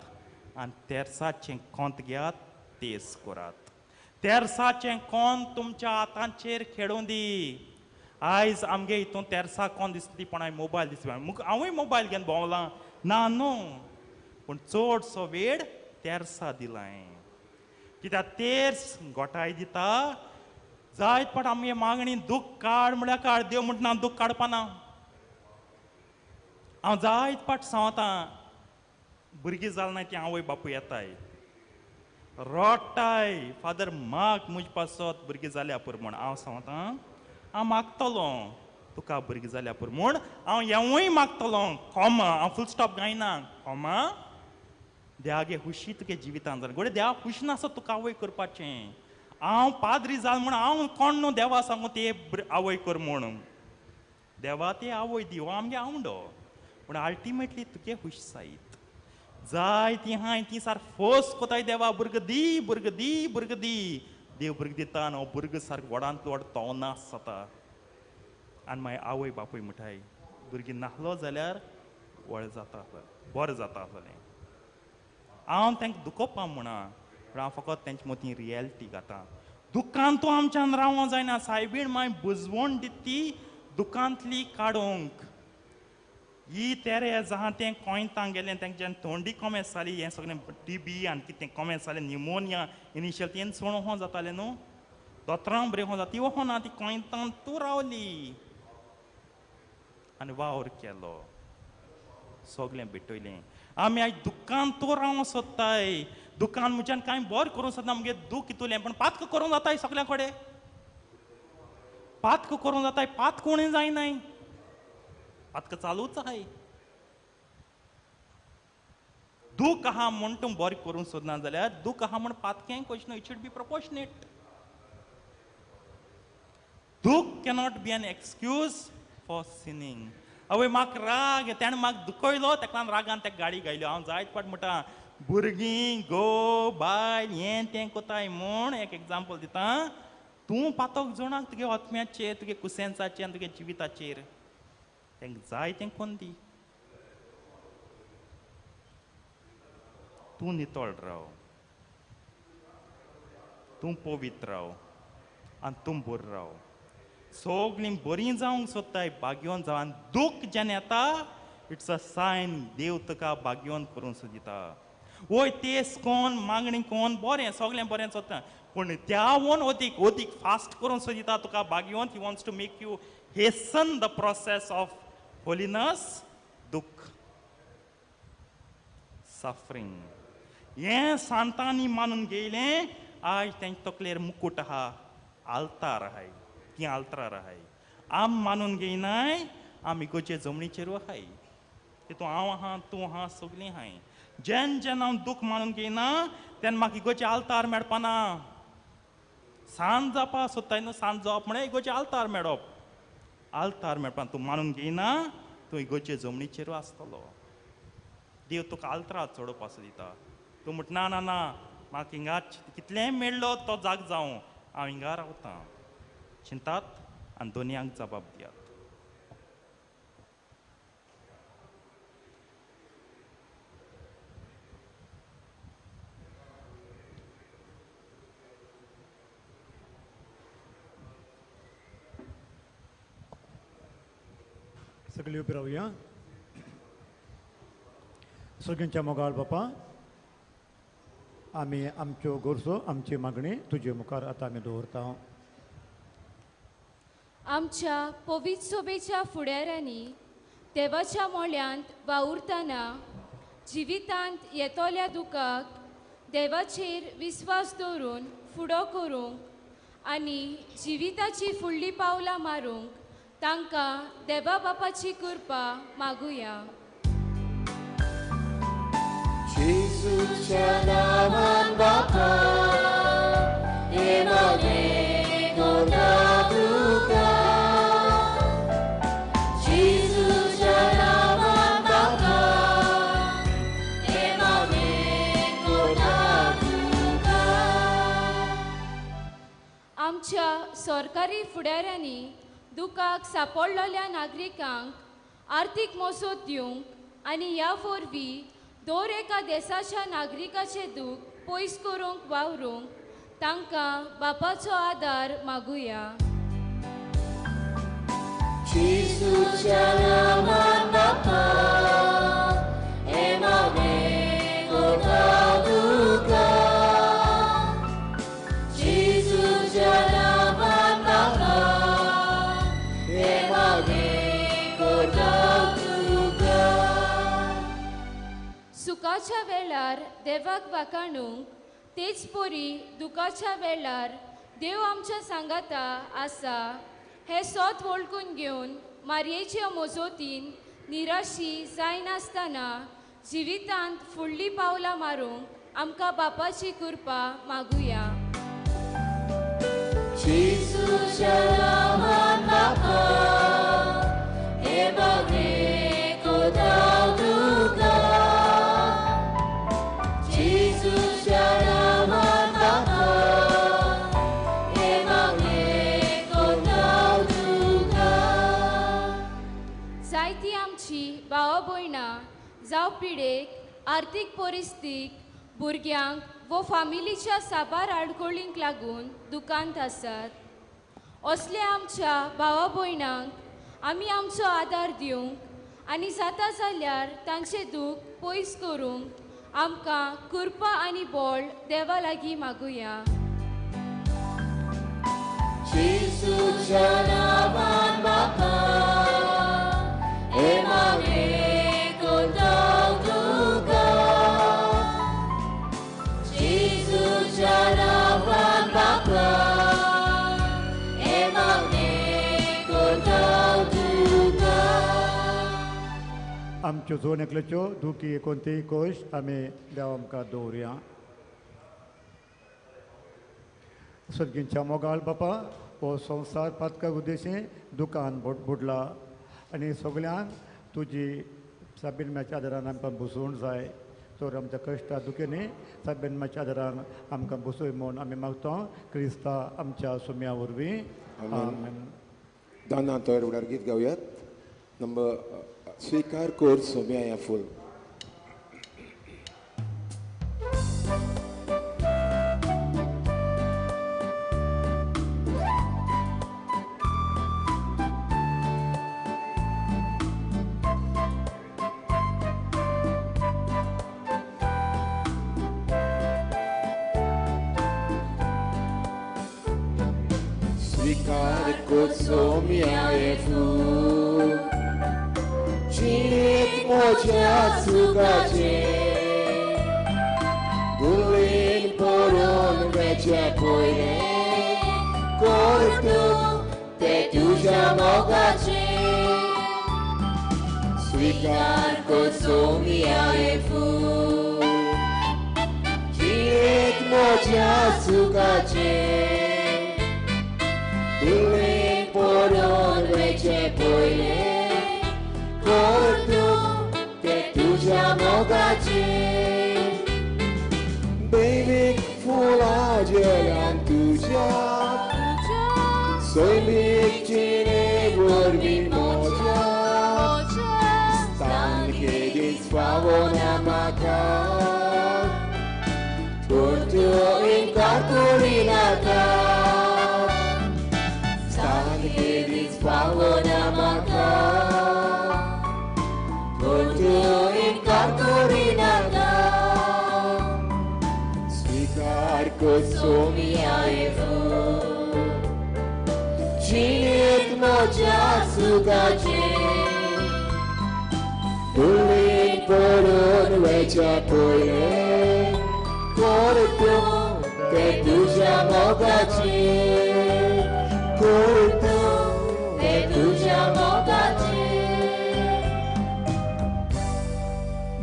आनी तेर्साचें कोंत घेयात तेस करात तेर्साचें कोंत तुमच्या हातांचेर खेळूं दी आयज आमगे हितून तेर्सा कोण दिसता ती पण हांवें मोबायल दिसता हांवूय मोबायल घेवन भोंवलां ना न्हू पूण चडसो वेळ तेर्सा दिलाय कित्याक तेर्स गोठाय दिता जायत पाट आमगे मागणी दूख काड म्हळ्यार काड देव म्हणटा दूख काडपाना हांव जायत पाट सांगता भुरगीं जालें ना ती आवय बापूय येताय रडटाय फादर माग मुज पासत भुरगीं जाल्या पुरो म्हूण हांव सांगता हांव मागतलो तुका भुरगीं जाल्या पुरो म्हूण हांव हेंवूय मागतलो खोमा हांव फूल स्टॉप गायना खोमा देवागे हुशी तुगे जिवितांत जालें गोडे देवा हुशी नासत तुका आवय करपाचें हांव पाद्री जाल म्हूण हांव कोण न्हू देवा सांगू ते आवय कर म्हूण देवा ते आवय दी हो आमगे आवडो पूण अल्टिमेटली तुगे हुश जायत जाय ती हाय ती सार फोर्स कोताय देवा भुरग दी देव भुरग दिता आनी हो भुरग सारको व्हडांतलो व्हड तोवनास जाता आनी मागीर आवय बापूय म्हणटाय भुरगीं नाहलो जाल्यार व्हड जाता बरें जाता आसलें हांव तांकां दुखोवपा म्हणा पूण हांव फकत तेंचे मदीं रियलिटी घाता दुकान तूं आमच्यान रावों जायना सायबीण मागीर बुजवण दिता ती दुकांतली काडूंक ही तेरे जहा तें कोयतां गेलें तेंच्यान थोंडी कॉमेस जाली हें सगळें टीबी आनी कितें कॉमेस जालें न्युमोनिया इनिशियल तें सोण हो जातालें न्हू दोतरां बरें हो जाता ती हो ना ती कोयतां तूं रावली आनी वावर केलो सगळें भेटयलें आमी आयज दुकान तूं रावों सोदताय दुकान म्हज्यान कांय बरें करूं सोदना आमगे दूख कितुलें पूण पातक करूं जाताय सगल्या कडेन पातक करूं जाताय पात कोणूय जायनाय पातक चालूच आहाय दूख आहा म्हूण तूं बरें करूं सोदना जाल्यार दूख आहा म्हूण पातकें कशें न्हू इट शूड बी प्रपोर्शनेट दूख cannot be an excuse for sinning आवय म्हाका राग ताणें म्हाका दुखयलो ताका लागून रागान ताका गाडी घायल्यो हांव जायत फावट म्हणटा भुरगीं गो बायल हें तें कोताय म्हूण एक एग्जाम्पल दिता तूं पातोक जोणाक तुगे आत्म्याचेर तुगे कुसेन्साचेर तुगे जिविताचेर तांकां जाय तें कोन्न दी तूं नितळ राव तूं पवित्र राव आनी तूं बरो राव सगळीं बरीं जावंक सोदताय भाग्योन जावं आनी दूख जेन्ना येता इट्स अ सायन देव तुका भाग्योन करूंक सोदिता वय तेस कोन मागणी कोन बरें सगळें बरें सोदता पूण त्यावन ओदीक ओदीक फास्ट करूंक सोदिता तुका भाग्योन he wants to make you hasten the process of holiness दूख सफरींग हें सांतांनी मानून घेयलें आयज तेंच्या तकलेर मुकूट आहा आल्तार आहाय ती आल्तार आहाय आम मानून घेयनाय आम इगोचे जमनीचेरू आहाय तितून हांव आहा तूं आहा सगळीं आहाय जेन्ना हांव दूख मानून घेयना तेन्ना म्हाका इगोचे आल्तार मेळपाना सांज जावपा सोदताय न्हू सांज जावप म्हळ्यार इगोचे आल्तार मेळपाना तूं मानून घेयना तूं इगोचे जमनीचेरू आसतलो देव तुका आल्तार चडोवपा सोदिता तूं म्हणटा ना म्हाका हिंगा कितलेंय मेळ्ळो तो जाग जावं हांव हिंगा रावतां चिंतात आनी दोनयांक जबाब दियात सगळीं उबी रावया सगळ्यांच्या मोगाळ बापा आमी आमच्यो गरजो आमची मागणी तुजे मुखार आतां आमी दवरता आमच्या पवित्र सोबेच्या फुडाऱ्यांनी देवाच्या मोळ्यांत वावुरतना जिवितांत येतोल्या दुखाक देवाचेर विस्वास दवरून फुडो करूंक आनी जिविताची फुडलीं पावलां मारूंक तांकां देवा बापाची कृपा मागुया Jesuच्या नामान बापा एमागेगो तुका जेसूच्या नामान बापा एमागेगो तुका आमच्या सरकारी फुडाऱ्यांनी दुखाक सांपडलेल्या नागरिकांक आर्थीक मसत दिवंक आनी ह्या वरवीं दर एका देशाच्या नागरिकाचे दूख पयस करूंक वावरूंक तांकां बापाचो आदार मागुया जेसूच्या नामान बापा एमागेगो तुका जेसूच्या नामान बापा एमागेगो तुका सुखाच्या वेळार देवाक वाखाणूंक तेच परी दुखाच्या वेळार देव आमच्या सांगाता आसा हे सोत वळखून घेवन मारयेच्या मोजोतीन निराशी जायनासतना जिवितांत फुडलीं पावलां मारूंक आमकां बापाची कृपा मागुया जेसूच्या नामान बापा एमागेगो तुका जेसूच्या नामान बापा एमागेगो तुका जायतीं आमची भावा भयणां जावं पिडेक आर्थीक परिस्थितीक भुरग्यांक वो फामिलीच्या साबार आडखळींक लागून दुखांत आसात असल्या आमच्या भावा भयणांक आमी आमचो आदार दिवंक आनी जाता जाल्यार तांचें दूख पयस करूंक आमकां कृपा आनी बळ देवा लागीं मागुया जेसूच्या नामान बापा एमागेगो तुका जेसूच्या नामान बापा एमागेगो तुका आमच्यो दोन एकल्याच्यो दुखी कोणतीय गोश्ट आमी देवा आमकां दवरया सर्गींच्या मोगाळ बापा हो संवसार पातकाक उद्देशें दुकान बुडला आनी सगळ्यांक तुजी साबिणम्याच्या आदारान आमकां बसवूंक जाय तर आमच्या कश्टा दुखेनी साबिणम्याच्या आदारान आमकां बसय म्हूण आमी मागता क्रिस्ता आमच्या सुम्या वरवीं आमेन. दाना तोयर उडार गीत गावयात. नंबर स्वीकार कोर सोम्या या फूल. Svikar kot somia e fu Chinit moja sugaje Gulin poron vecha poire Korto te tuja mogaje Svikar kot somia e fu Chinit moja sugaje Gulin poron veche poile Korto te tuja mogace Baby fula jelan tuja Soy vicine vorbi moja Stan che disfavona maca Porto in carcolinata Pavona maca Porto in carcolinata Svikar kot somia e fu Chinit moja sugaje Gulin poron vecha poile Korto te tuja mogace Korto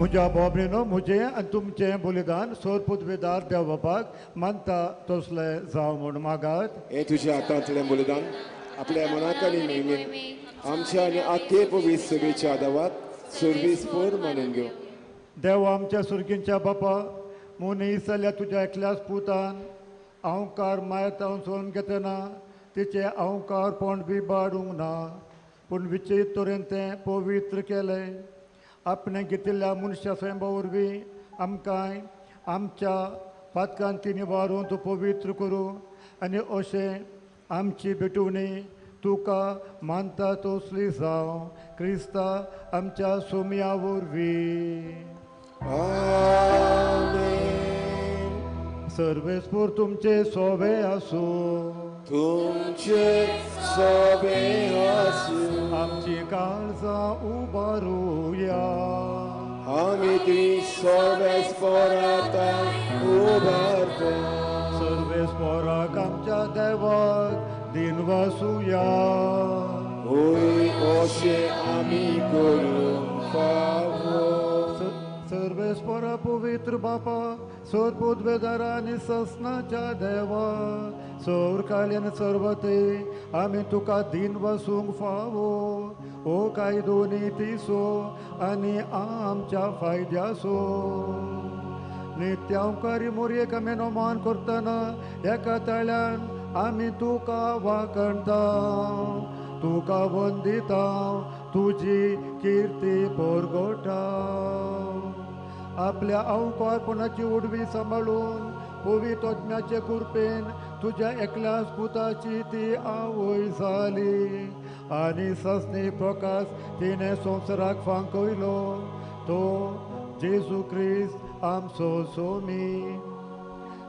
म्हज्या बाबडेनो म्हजें आनी तुमचें बलिदान सोदपूत weather देव बापाक मानता तसलें जावं म्हूण मागात. हे तुझ्या हातांतलें बलिदान आपल्या मनाक आनी नेमीन आमच्या आनी आख्खे पवित्र सभेच्या आदारात सुरवीसपर मानून घेव. देव आमच्या सुर्गींच्या बापा मनीस जाल्यार तुज्या एकल्याच पुतान अहंकार मायेतावन सोडून घेतना तिचे अहंकारपण बी बाडूंक ना पूण विचित्र तरेन तें पवित्र केलें. आपणें घेतिल्ल्या मनशा स्वयंभा वरवीं आमकां आमच्या पातकांती निवारून तूं पवित्र करूं आनी अशें आमची भेटवणी तुका मानता तसली जावं क्रिस्ता आमच्या सोम्या वरवीं. सर्वेस्पूर तुमचे सोबे आसूं तुमचे सोबे आसूं आमची काळजां उबारूया आमी ती सोबेस्पोराता उबारता सर्वेस्पोराक आमच्या देवाक दिनवासुया होय अशें आमी करूंक फावो. सर्वेस्परा पवित्र बापा सोदपूत बेदारा आनी ससनाच्या देवा सौर काल्यान सर्वते आमी तुका दिन वसूंक फावो ओ काय दोनी तिसो आनी आमच्या फायद्यासो. नित्यांकारी मोरयेक आमी नोमान करतना एका ताळ्यान आमी तुका वाकणता तुका वंदिता तुजी किर्ती परगटा. आपल्या अवकारपणाची उडवी सांबाळून पवित्र आत्म्याचे कृपेन तुज्या एकल्याच पुताची ती आवय जाली आनी ससनी प्रकाश तिणें संवसाराक फांकयलो तो जेजू क्रिस्त आमचो सोमी.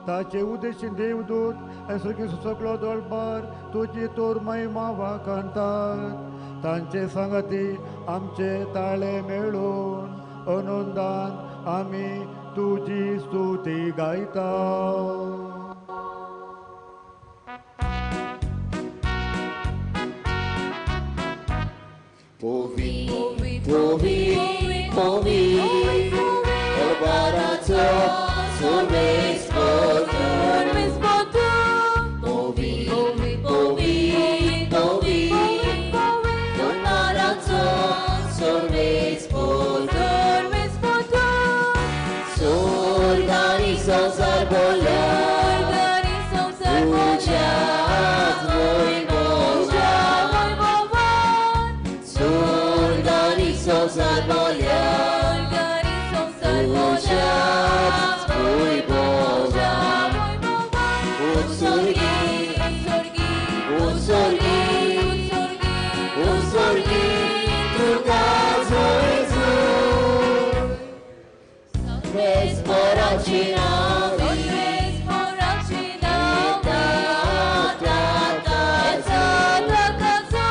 ताचे उद्देशी देवदूत आनी सगळी सगळो दळबार तुजी तोर महिमा वाकणतात. तांचे सांगाती आमचे ताळे मेळून आनंदान आमी तुजी स्तुती गायता. Povi, povi, povi, darbaraco survespotu. Povi, povi, povi, darbaraco Surgani संसार बोल्या तुझ्याच वैभवान सुरगानी संसार बोल्या तुझ्याच वैभवान उत्सर्गी उत्सर्गी उत्सर्गी तुका Jezu Vez poraci nam Vez poraci nam Da da da Da da da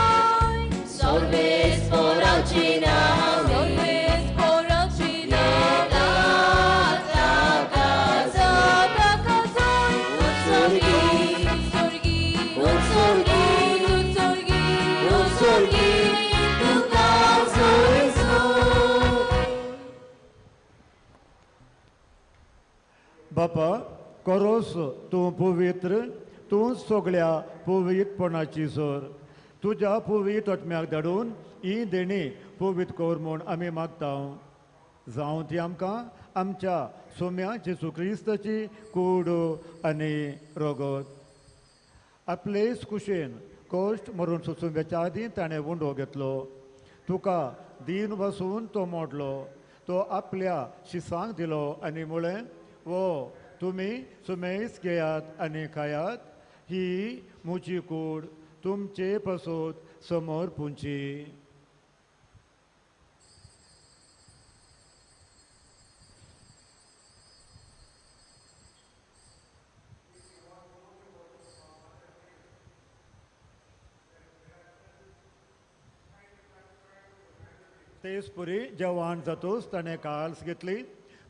Sol vez poraci nam Vez poraci nam Da da da Da da da Utsorgi Utsorgi Utsorgi Utsorgi Tuka Jezu बापा करोस तूं पवित्र तूं सगळ्या पवित्रपणाची सोर तुज्या पवित्र आत्म्याक धाडून ही देणी पवित्र कर म्हूण आमी मागता जावं ती आमकां आमच्या सोम्या जेजू क्रिस्ताची कूड आनी रगत आपलेच कुशेन कश्ट मरून सोंसुंब्याच्या आदीं ताणें वंडो घेतलो तुका दीन बसून तो मोडलो तो आपल्या शिसांक दिलो आनी म्हळें वो तुमी सुमेस घेयात आनी खायात ही म्हजी कूड तुमचे पासून समोर पुंची तेच पुरी जेवण जातूच ताणें काल्स घेतली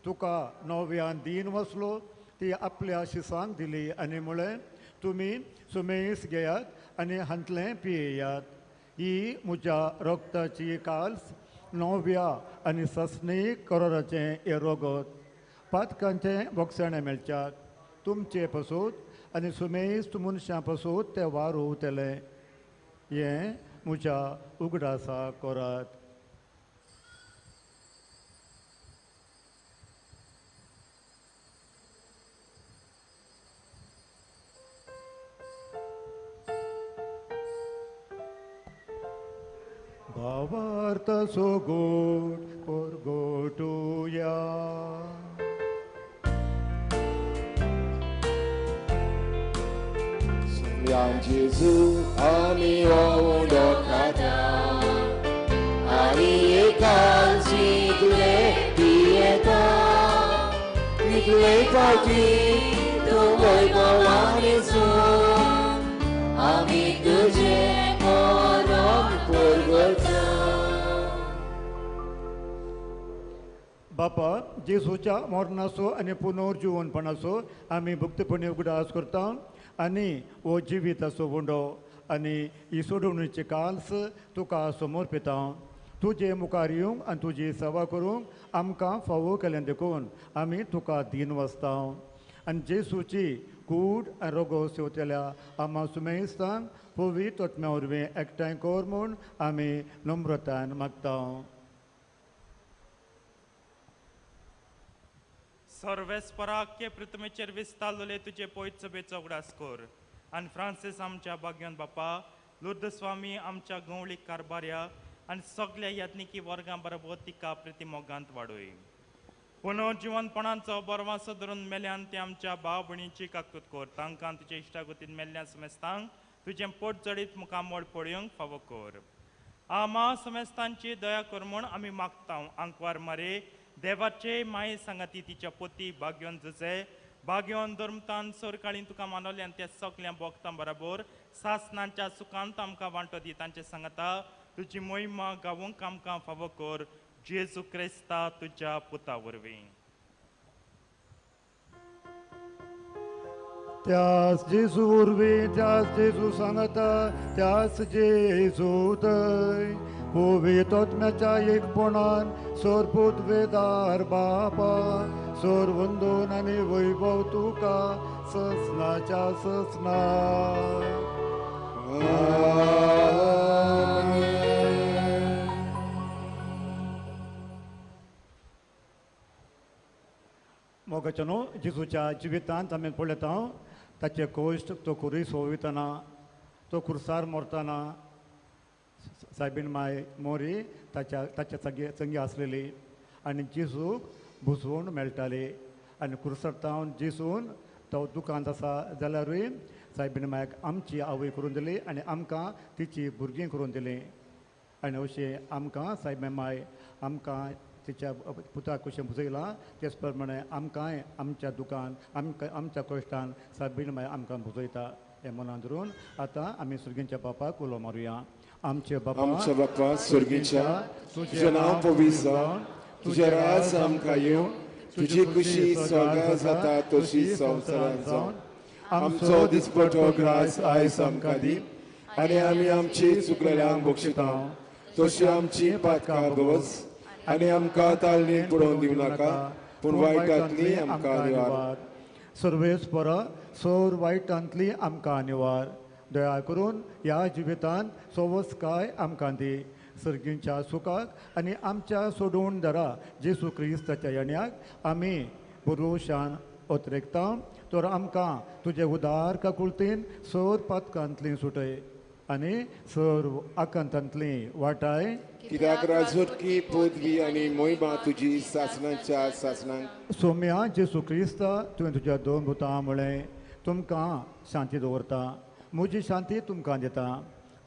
तुका नव्यान दीन वसलो ती आपल्या शिसांक दिली आनी म्हळें तुमी सुमेस घेयात आनी हांतलें पियेयात ही म्हज्या रक्ताची काल्स नव्या आनी सस्नीक कराराचें हें रगत पातकांचें बोगसाणें मेळच्यात तुमचे पासून आनी सुमेस मनशां पासून तें वारू तेलें हें म्हज्या उगडासा करात Bavarta so good for go to ya. Somiam Jesu ami ondo kata ani ekansi tule pieta tule pati tu voi bawani su ami tuje morom purgota बापा जेसूच्या मरणाचो आनी पुनर्जीवनपणाचो आमी भक्तीपणी उगडास करता आनी हो जिविताचो वंडो आनी ही सोडवणीची काल्स तुका समर्पिता तुजे मुखार येवंक आनी तुजी सेवा करूंक आमकां फावो केलें देखून आमी तुका दीन वचता आनी जेसूची कूड आनी रगो सेवतेल्या आमा सुमेस्तांक पवित्र आत्म्या वरवीं एकठांय कर म्हूण आमी नम्रतान मागता सर्वेस्पराक्य पृथ्वीचेर विस्तारलेले तुजे पयत सभेचो उगडास कर आनी फ्रांसीस आमच्या भाग्यवान बापा लुर्द स्वामी आमच्या गवळीक कारभार्या आनी सगळ्या यात्निकी वर्गां बरोबर तिका प्रतिमोगांत वाडय पुनर्जीवनपणांचो बरवासो धरून मेल्यान ते आमच्या भाव भयणीची काकूत कर तांकां तुजे इश्टागतीन मेल्ल्या समेस्तांक तुजें पोट जडीत मुखामोड पळोवंक फावो कर आमा समेस्तांची दया कर म्हूण आमी मागता आंकवार मारे देवाचे माये सांगाती तिच्या पोती भाग्यवन जसे भाग्यवन धर्मतान सरकाळी तुका मानवले आनी त्या सगळ्या भक्तां बरोबर सासनांच्या सुखांत आमकां वांटो दी तांचे सांगता तुजी मोहिमा गावूंक आमकां फावो कर जेजू क्रिस्ता तुज्या पुता वरवीं त्यास जेजू वरवीं त्यास जेजू सांगता त्यास जेजू थंय पवित्र आत्म्याच्या एकपणान सोरपूत वेदार बापा सोर वंदन आनी वैभव तुका ससनाच्या ससना मोगाच्यानो जेजूच्या जिवितांत आमी पळयता ताचे कोश्ट तो खुरी सोवितना तो खुर्सार मरतना सायबीन माय मोरी ताच्या संगी आसलेली आनी जेजूक बुजवून मेळटाली आनी खुर्सरतावन जेजून तो दुकान आसा जाल्यारूय सायबीन मायक आमची आवय करून दिली आनी आमकां तिची भुरगीं करून दिली आनी अशें आमकां सायबीन माय आमकां तिच्या पुताक कशें बुजयलां तेच प्रमाणे आमकांय आमच्या दुकान आमच्या कश्टान सायबीन माय आमकां बुजयता हें मनान धरून आतां आमी सुर्गींच्या बापाक उलो मारुया. आमचे बापा सुर्गींच्या तुजें नांव पवित्र जावं तुजें राज आमकां येवं तुजी खुशी स्वर्गांत जाता तशी संवसारांत जावं आमचो दिसपटो ग्रास आयज आमकां दी आनी आमी आमची चुकलेल्यांक बक्षिता तशी आमची पातकां भोगस आनी आमकां ताळणेक पडोवन दिवं नाका पूण वायटांतली आमकां निवार. सर्वेस्परा सोर वायटांतली आमकां निवार. दया करून ह्या जिवितांत सोवस्काय आमकां दी सर्गींच्या सुखाक आनी आमच्या सोडून दरा जेजू क्रिस्ताच्या येण्याक आमी भरोशान ओतरेकता तर आमकां तुजे उदार काकुळतीन सोर पातकांतली सुटय आनी सर आकांतांतली वाटाय कित्याक राजवटकी पदवी आनी मोहिमा तुजी सासणाच्या सासणांक सोम्या जेजू क्रिस्ता तुवें तुज्या दोन भुतां म्हळें तुमकां शांती दवरता म्हजी शांती तुमकां दिता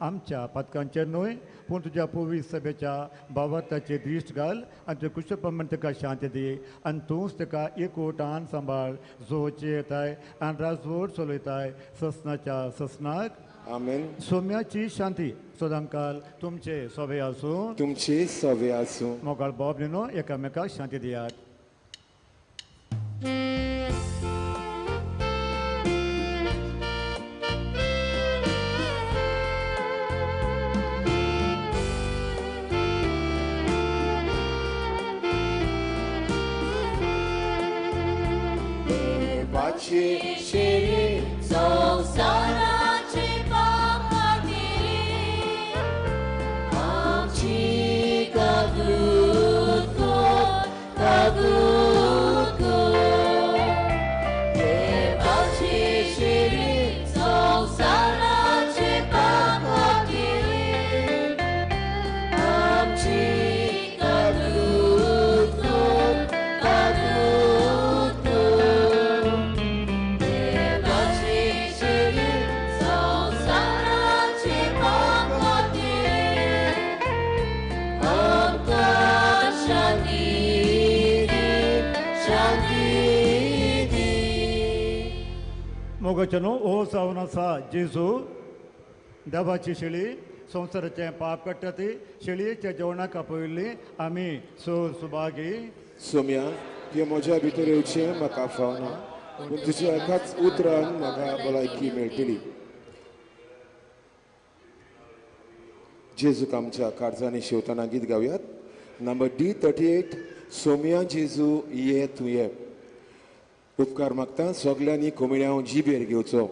आमच्या पातकांचेर न्हय पूण तुज्या पवित्र सभेच्या भावार्थाचेर दिश्ट घाल आनी तुजे कुशल प्रमाणे ताका शांती दी आनी तूंच ताका एकवटान सांबाळ जोचे येताय आनी राजवट चलयताय ससनाच्या ससनाक आमेन. सोम्याची शांती सदांकाल तुमचे सवे आसूं तुमचे सवे आसूं. मोगाळ बाब न्हू एकामेकाक शांती दियात. देवाची शेळी संसाराचे पाखातीरी आमची कागूद देवाची शेळी संसाराचे पाखातीरी आमची कागूद मोगाच्यानो ओ जावन आसा जेजू देवाची शेळी संवसाराचें पाप काडटा ती शेळयेच्या जेवणाक आपयल्ली आमी सोर सुभागी. सोम्या हे म्हज्या भितर येवचें म्हाका फावना पूण तुज्या एकाच उतरान म्हाका भलायकी मेळटली. जेजूक आमच्या काळजांनी शेवताना गीत गावयात. नंबर D38 सोम्या जेजू ये तूं ये. उपकार मागता सगल्यांनी कोमिळ्यां जिबेर घेवचो.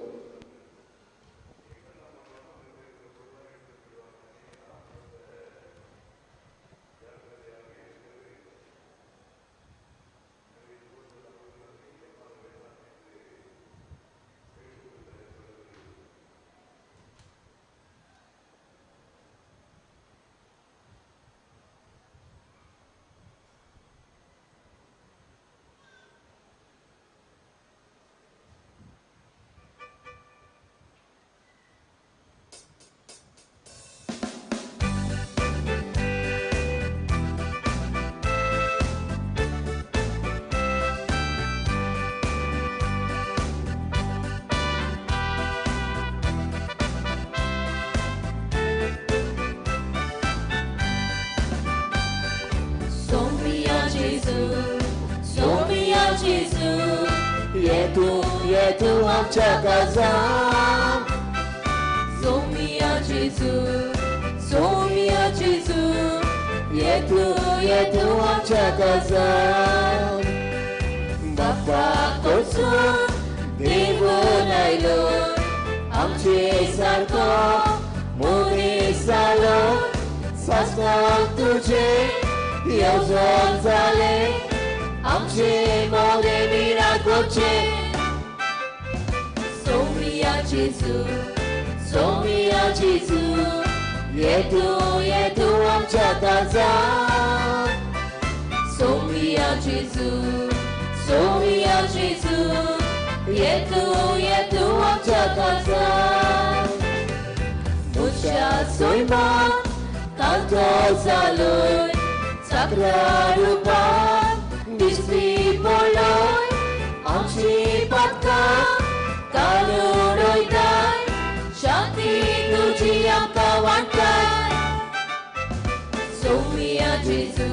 तूं आमच्या काळजांत सोमिया जेजू ये तूं आमच्या काळजांत बाप्पा कडसून देवून आयलो आमचे सारको मनीस जालो सासणाक तुजे येवजण जालें आमचे मोरे मिराकोचे सोमिया जेजू येतू आमच्या काळजात सोमिया जेजू येतू आमच्या काळजात मुच्या सोयमात कांतो जालोय चक्रा रूपात दिसपी पडलोय आमची पातकां काडून उडयताय शांती तुजी आमकां वाटताय सोमिया जेजू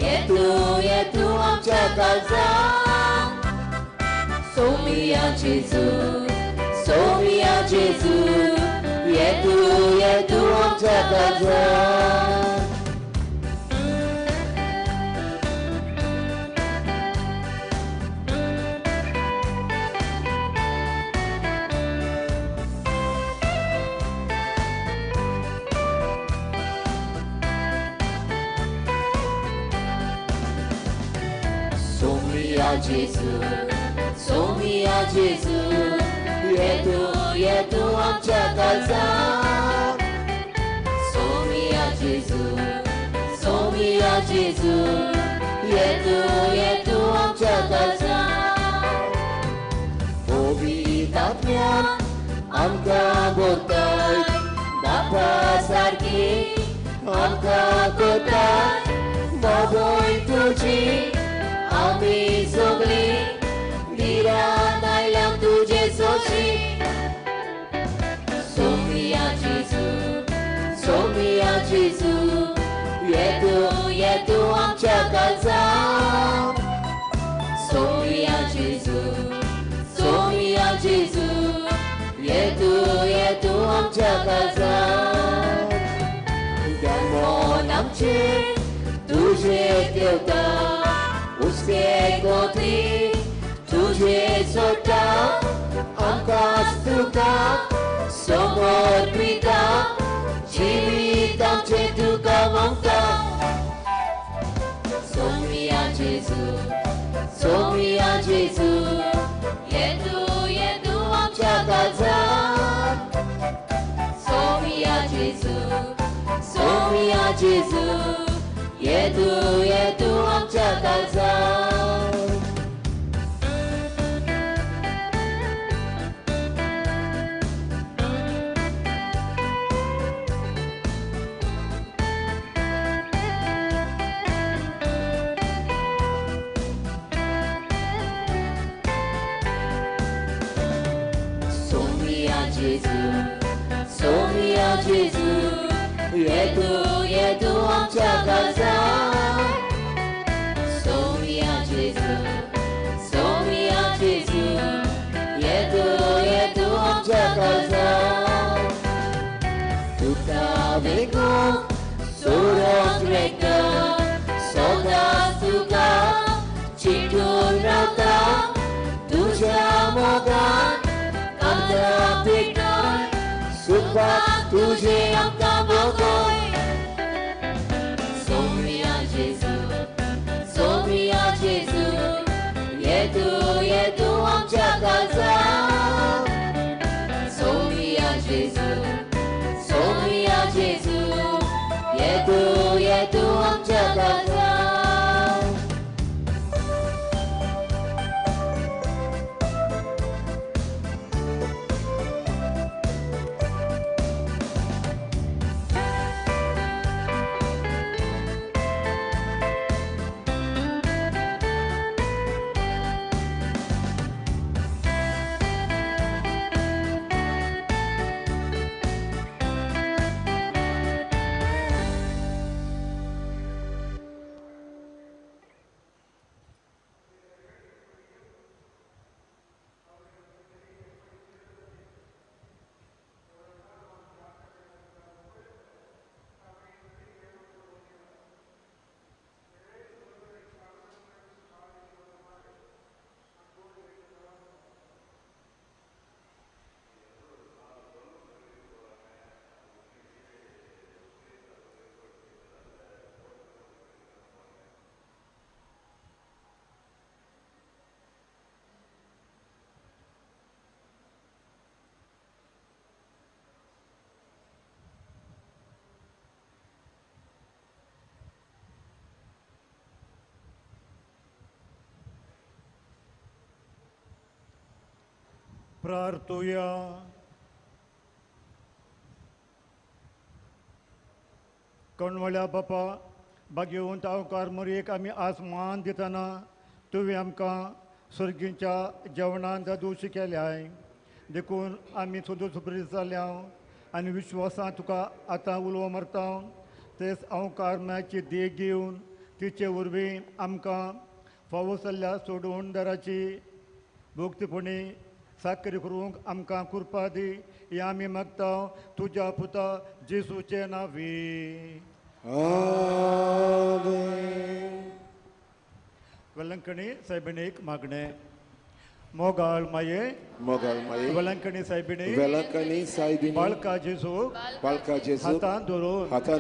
येतू आमच्या काळजात सोमिया जेजू येतू आमच्या काळजात सोमिया जेजू येतू आमच्या काळजात सोमिया जेजू येतू आमच्या काळजात पवित्रात्म्यान आमकां बोलताय बापा सारकी आमकां कोताय बाबोय तुजी आमी सगळी गिरान आयल्या तुजे सोशी सोमिया जेजू येतू आमच्या काळजात सोमिया जेजू येतू आमच्या काळजात देमोन आमचे तुजे देवता उसके गोत्री तुझे सोटा आकाश तुका समर्पिता जीवित आमचे तुका मागता सोमिया जेजू येतू आमच्या काळजात सोमिया जेजू येतू आमच्या काळजात सोमिया जेजू येतू आमच्या काळजात सोमिया जेजू येतू आमच्या काळजात तुका वेगून सोडून रेका सदांच तुका चिंतून रावता तुज्या मोगान कांता पिठोय सुखवात तुझे आमकां भोगोय सोमिया जेजू येतू आमच्या काळजात सोमिया जेजू येतू आमच्या काळजात प्रार्थुया. कणवळ्या बापा भाग्यवंत अवकार मरयेक आमी आसमान दितना तुवें आमकां सर्गीच्या जेवणान जादूश केल्याय देखून आमी सुद्दां सुप्रीत जाल्या आनी विश्वासान तुका आतां उलोव मारता. तेच अवकार मेळची देख घेवन तिचे वरवीं आमकां फावो जाल्ल्या सोडून दाराची भोगतीपणी साखरी करूंक आमकां कृपा दी हें आमी मागता तुज्या पुता जेसूचे नांवी. वेलंकणी सायबिणीक मागणें. मोगाळ माये वेलंकणी सायबिणी बाळका जेजू हातान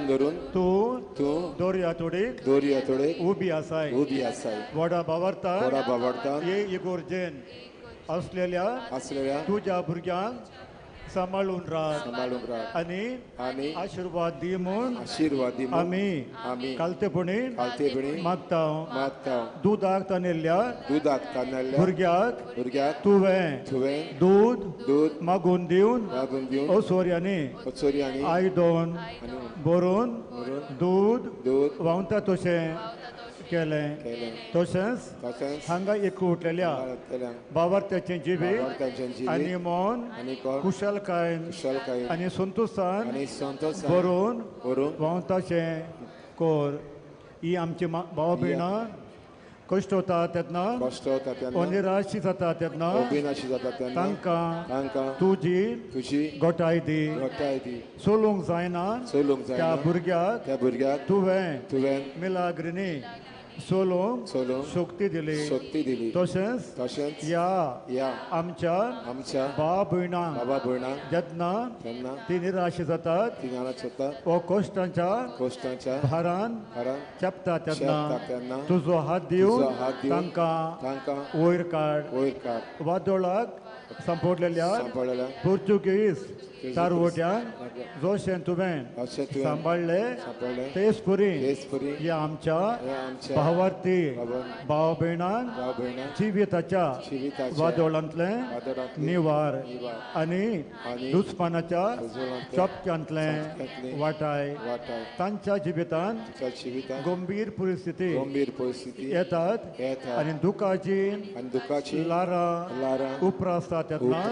धरून तूं दोरया तोडीक उबी आसाय व्हडा बावार्ता हे इगोर्जेन असलेल्या तुज्या भुरग्यांक सांबाळून राख आनी आशिर्वाद दी म्हूण आमी कालतेपणी मागता. दुदाक तानेल्ल्या भुरग्याक तुवें दूद मागून दिवन ओसोऱ्यांनी आयदोन भरून दूद व्हांवता तशें केलें. तशेंच हांगा एकवटलेल्या बावार्थ्याचे जिबे आनी मन कुशलकायेन आनी संतोशान भरून व्हांवताशें कोर. ही आमची भाव भयणां कश्ट होता तेन्ना निराशी जाता तेन्ना तांकां तुजी घोटाय दी. सोलूंक जायना त्या भुरग्याक तुवें मिलाग्रिनी सोलोंक शक्ती दिली. तशेंच ह्या आमच्या भाव भयणांक जेन्ना ती निराशी जातात वा कश्टांच्या भारान चेपता तेन्ना तुजो हात दिवन तांकां वयर काड. वादोळाक सांपडलेल्या पोर्तुगीज चारवट्यांक जशें तुवें सांबाळलें तेच परी ह्या आमच्या भावार्थी भाव भयणांक जिविताच्या वादोळांतलें निवार आनी दुस्मानाच्या चपक्यांतलें वाटाय. तांच्या जिवितांत गंभीर परिस्थिती येतात आनी दुखाची लारां उपरासता तेन्ना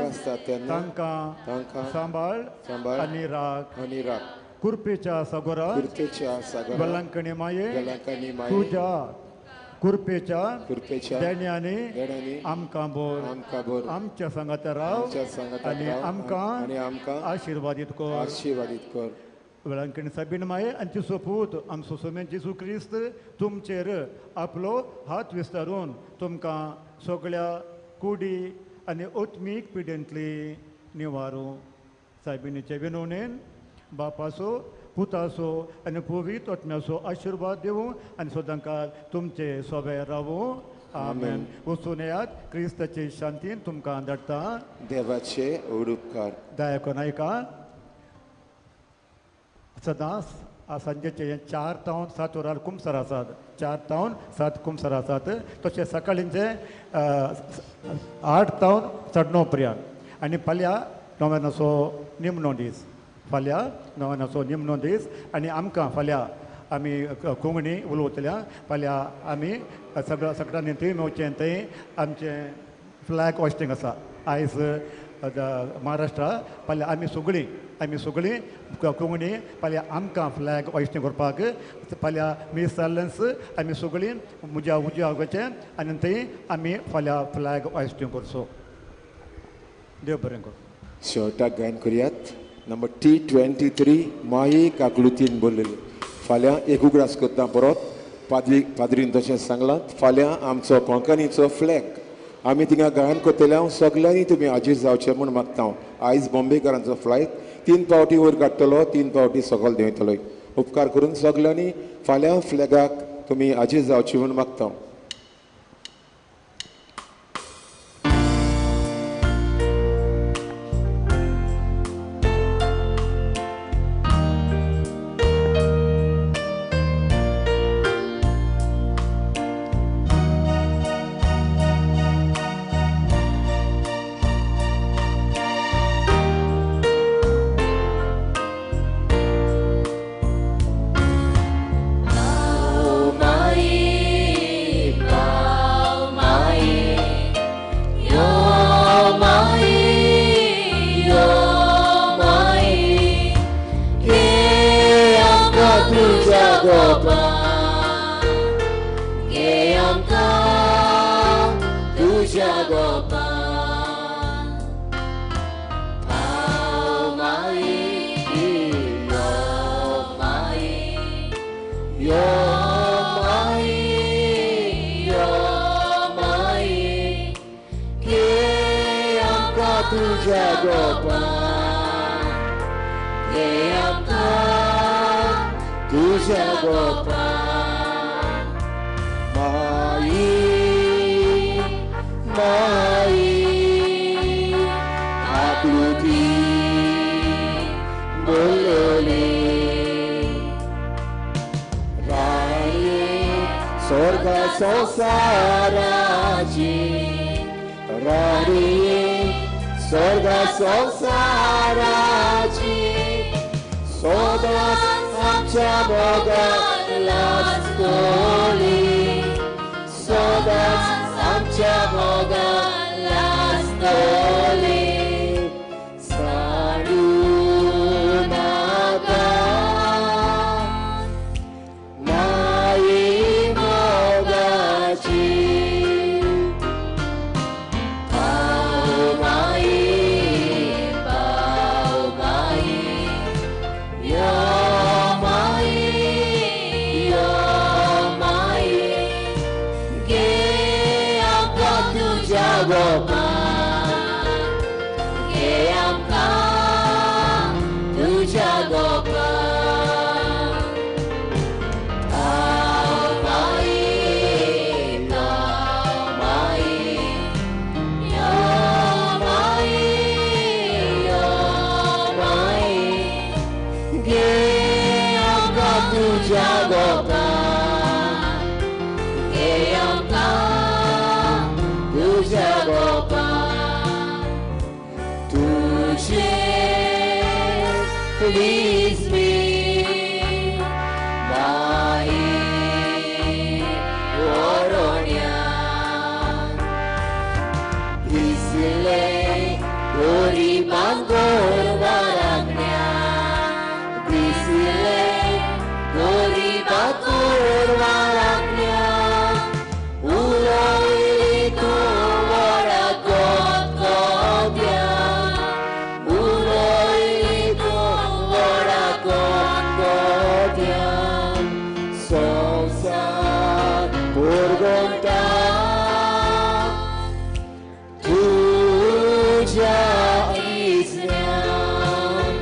तांकां सांबाळ आनी राख. कुरपेच्या सागोरा वेलंकणी माये तुज्या कुरपेच्या देण्यांनी आमकां बोर. आमच्या सांगात राव आनी आमकां आशिर्वादीत कर. वेलंकणी साबीण माये आनी तिचो पूत आमचो सोमेन जेजू क्रिस्त तुमचेर आपलो हात विस्तारून तुमकां सगळ्या कुडी आनी ओत्मीक पिडेंतली निवारू. सायबिणीचे विनवणेन बापाचो पुताचो आनी पवित्र आत्म्याचो आशिर्वाद दिवं आनी सदांकाळ तुमचे सोबे रावूं. आमेन. वचून येयात क्रिस्ताचे शांतीन तुमकां धाडटा. देवाचे उपकार दया नायका सदांच सांजेचे 4 तावन 7 वरार कुमसार आसात. 4 तावन 7 कुमसार आसात. तशें सकाळींचे 8 तावन 9:30 पर्यंत आनी फाल्यां नोवेनाचो निमणो दीस. आनी आमकां फाल्यां आमी कोंकणी उलोवतल्या. फाल्यां आमी सगळ्यांनी थंय मेळचें. थंय आमचें फ्लॅग हॉस्टिंग आसा आयज महाराष्ट्रा. फाल्यां आमी सगळीं कोंकणी फाल्यां आमकां फ्लॅग हॉस्टिंग करपाक फाल्यां मीस सायलन्स आमी सगळीं मुजा वचचें आनी थंय आमी फाल्यां फ्लॅग हॉस्टिंग करचो. देव बरें कर. शेवटाक गायन करुयात. नंबर T23 माये काकलुतीन बोललेली. फाल्यां एक उगडास करता परत पाद्रीन तशें सांगलां. फाल्यां आमचो कोंकणीचो फ्लॅग आमी थिंगा गायन करतल्या. सगळ्यांनी तुमी हाजीर जावचें म्हूण मागता. आयज बॉम्बेकारांचो फ्लायट 3 पावटी वयर काडटलो 3 पावटी सकयल देंवयतलो. उपकार करून सगळ्यांनी फाल्यां फ्लॅगाक तुमी हाजीर जावचें म्हूण मागता. गोपाल आओ माई यो माई के आमकां तुझ्या गोपाल के आमकां तुझ्या गोपाल माई आकृती बोलले राये स्वर्ग संसाराची राये स्वर्ग संसाराची सदांच आमच्या मोगान लाजतली सदांच आमच्या मोगान लाजतली साडू नाका माई मोगाची पाव माई या माई गे आमकां तुझ्या गोपाल गे आमकां तुझ्या गोपाल पाव माई या माई गे आमकां तुझ्या गोपाल गे आमकां तुझ्या गोपाल तुझे दिसमी माई वरोण्यान दिसले गोरिबांक गोरवारांतल्या दिसले गोरिबांक गोरवारांतल्या उलयली तूं वडा गोंद्या उलयली तूं वडा गोंद्या संवसार भुरगोंता तुझ्या इस्त्यान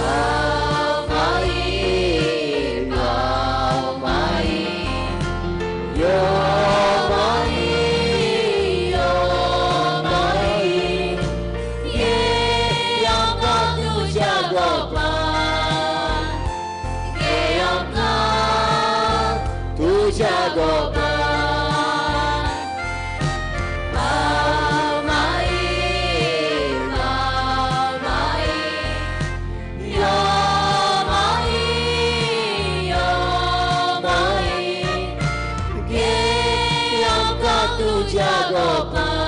आओ माई यो माई ये आमकां तुझ्या गोपाल गे आमकां तुझ्या गोपाल आओ माई यो माई गे आमकां तुझ्या गोपाल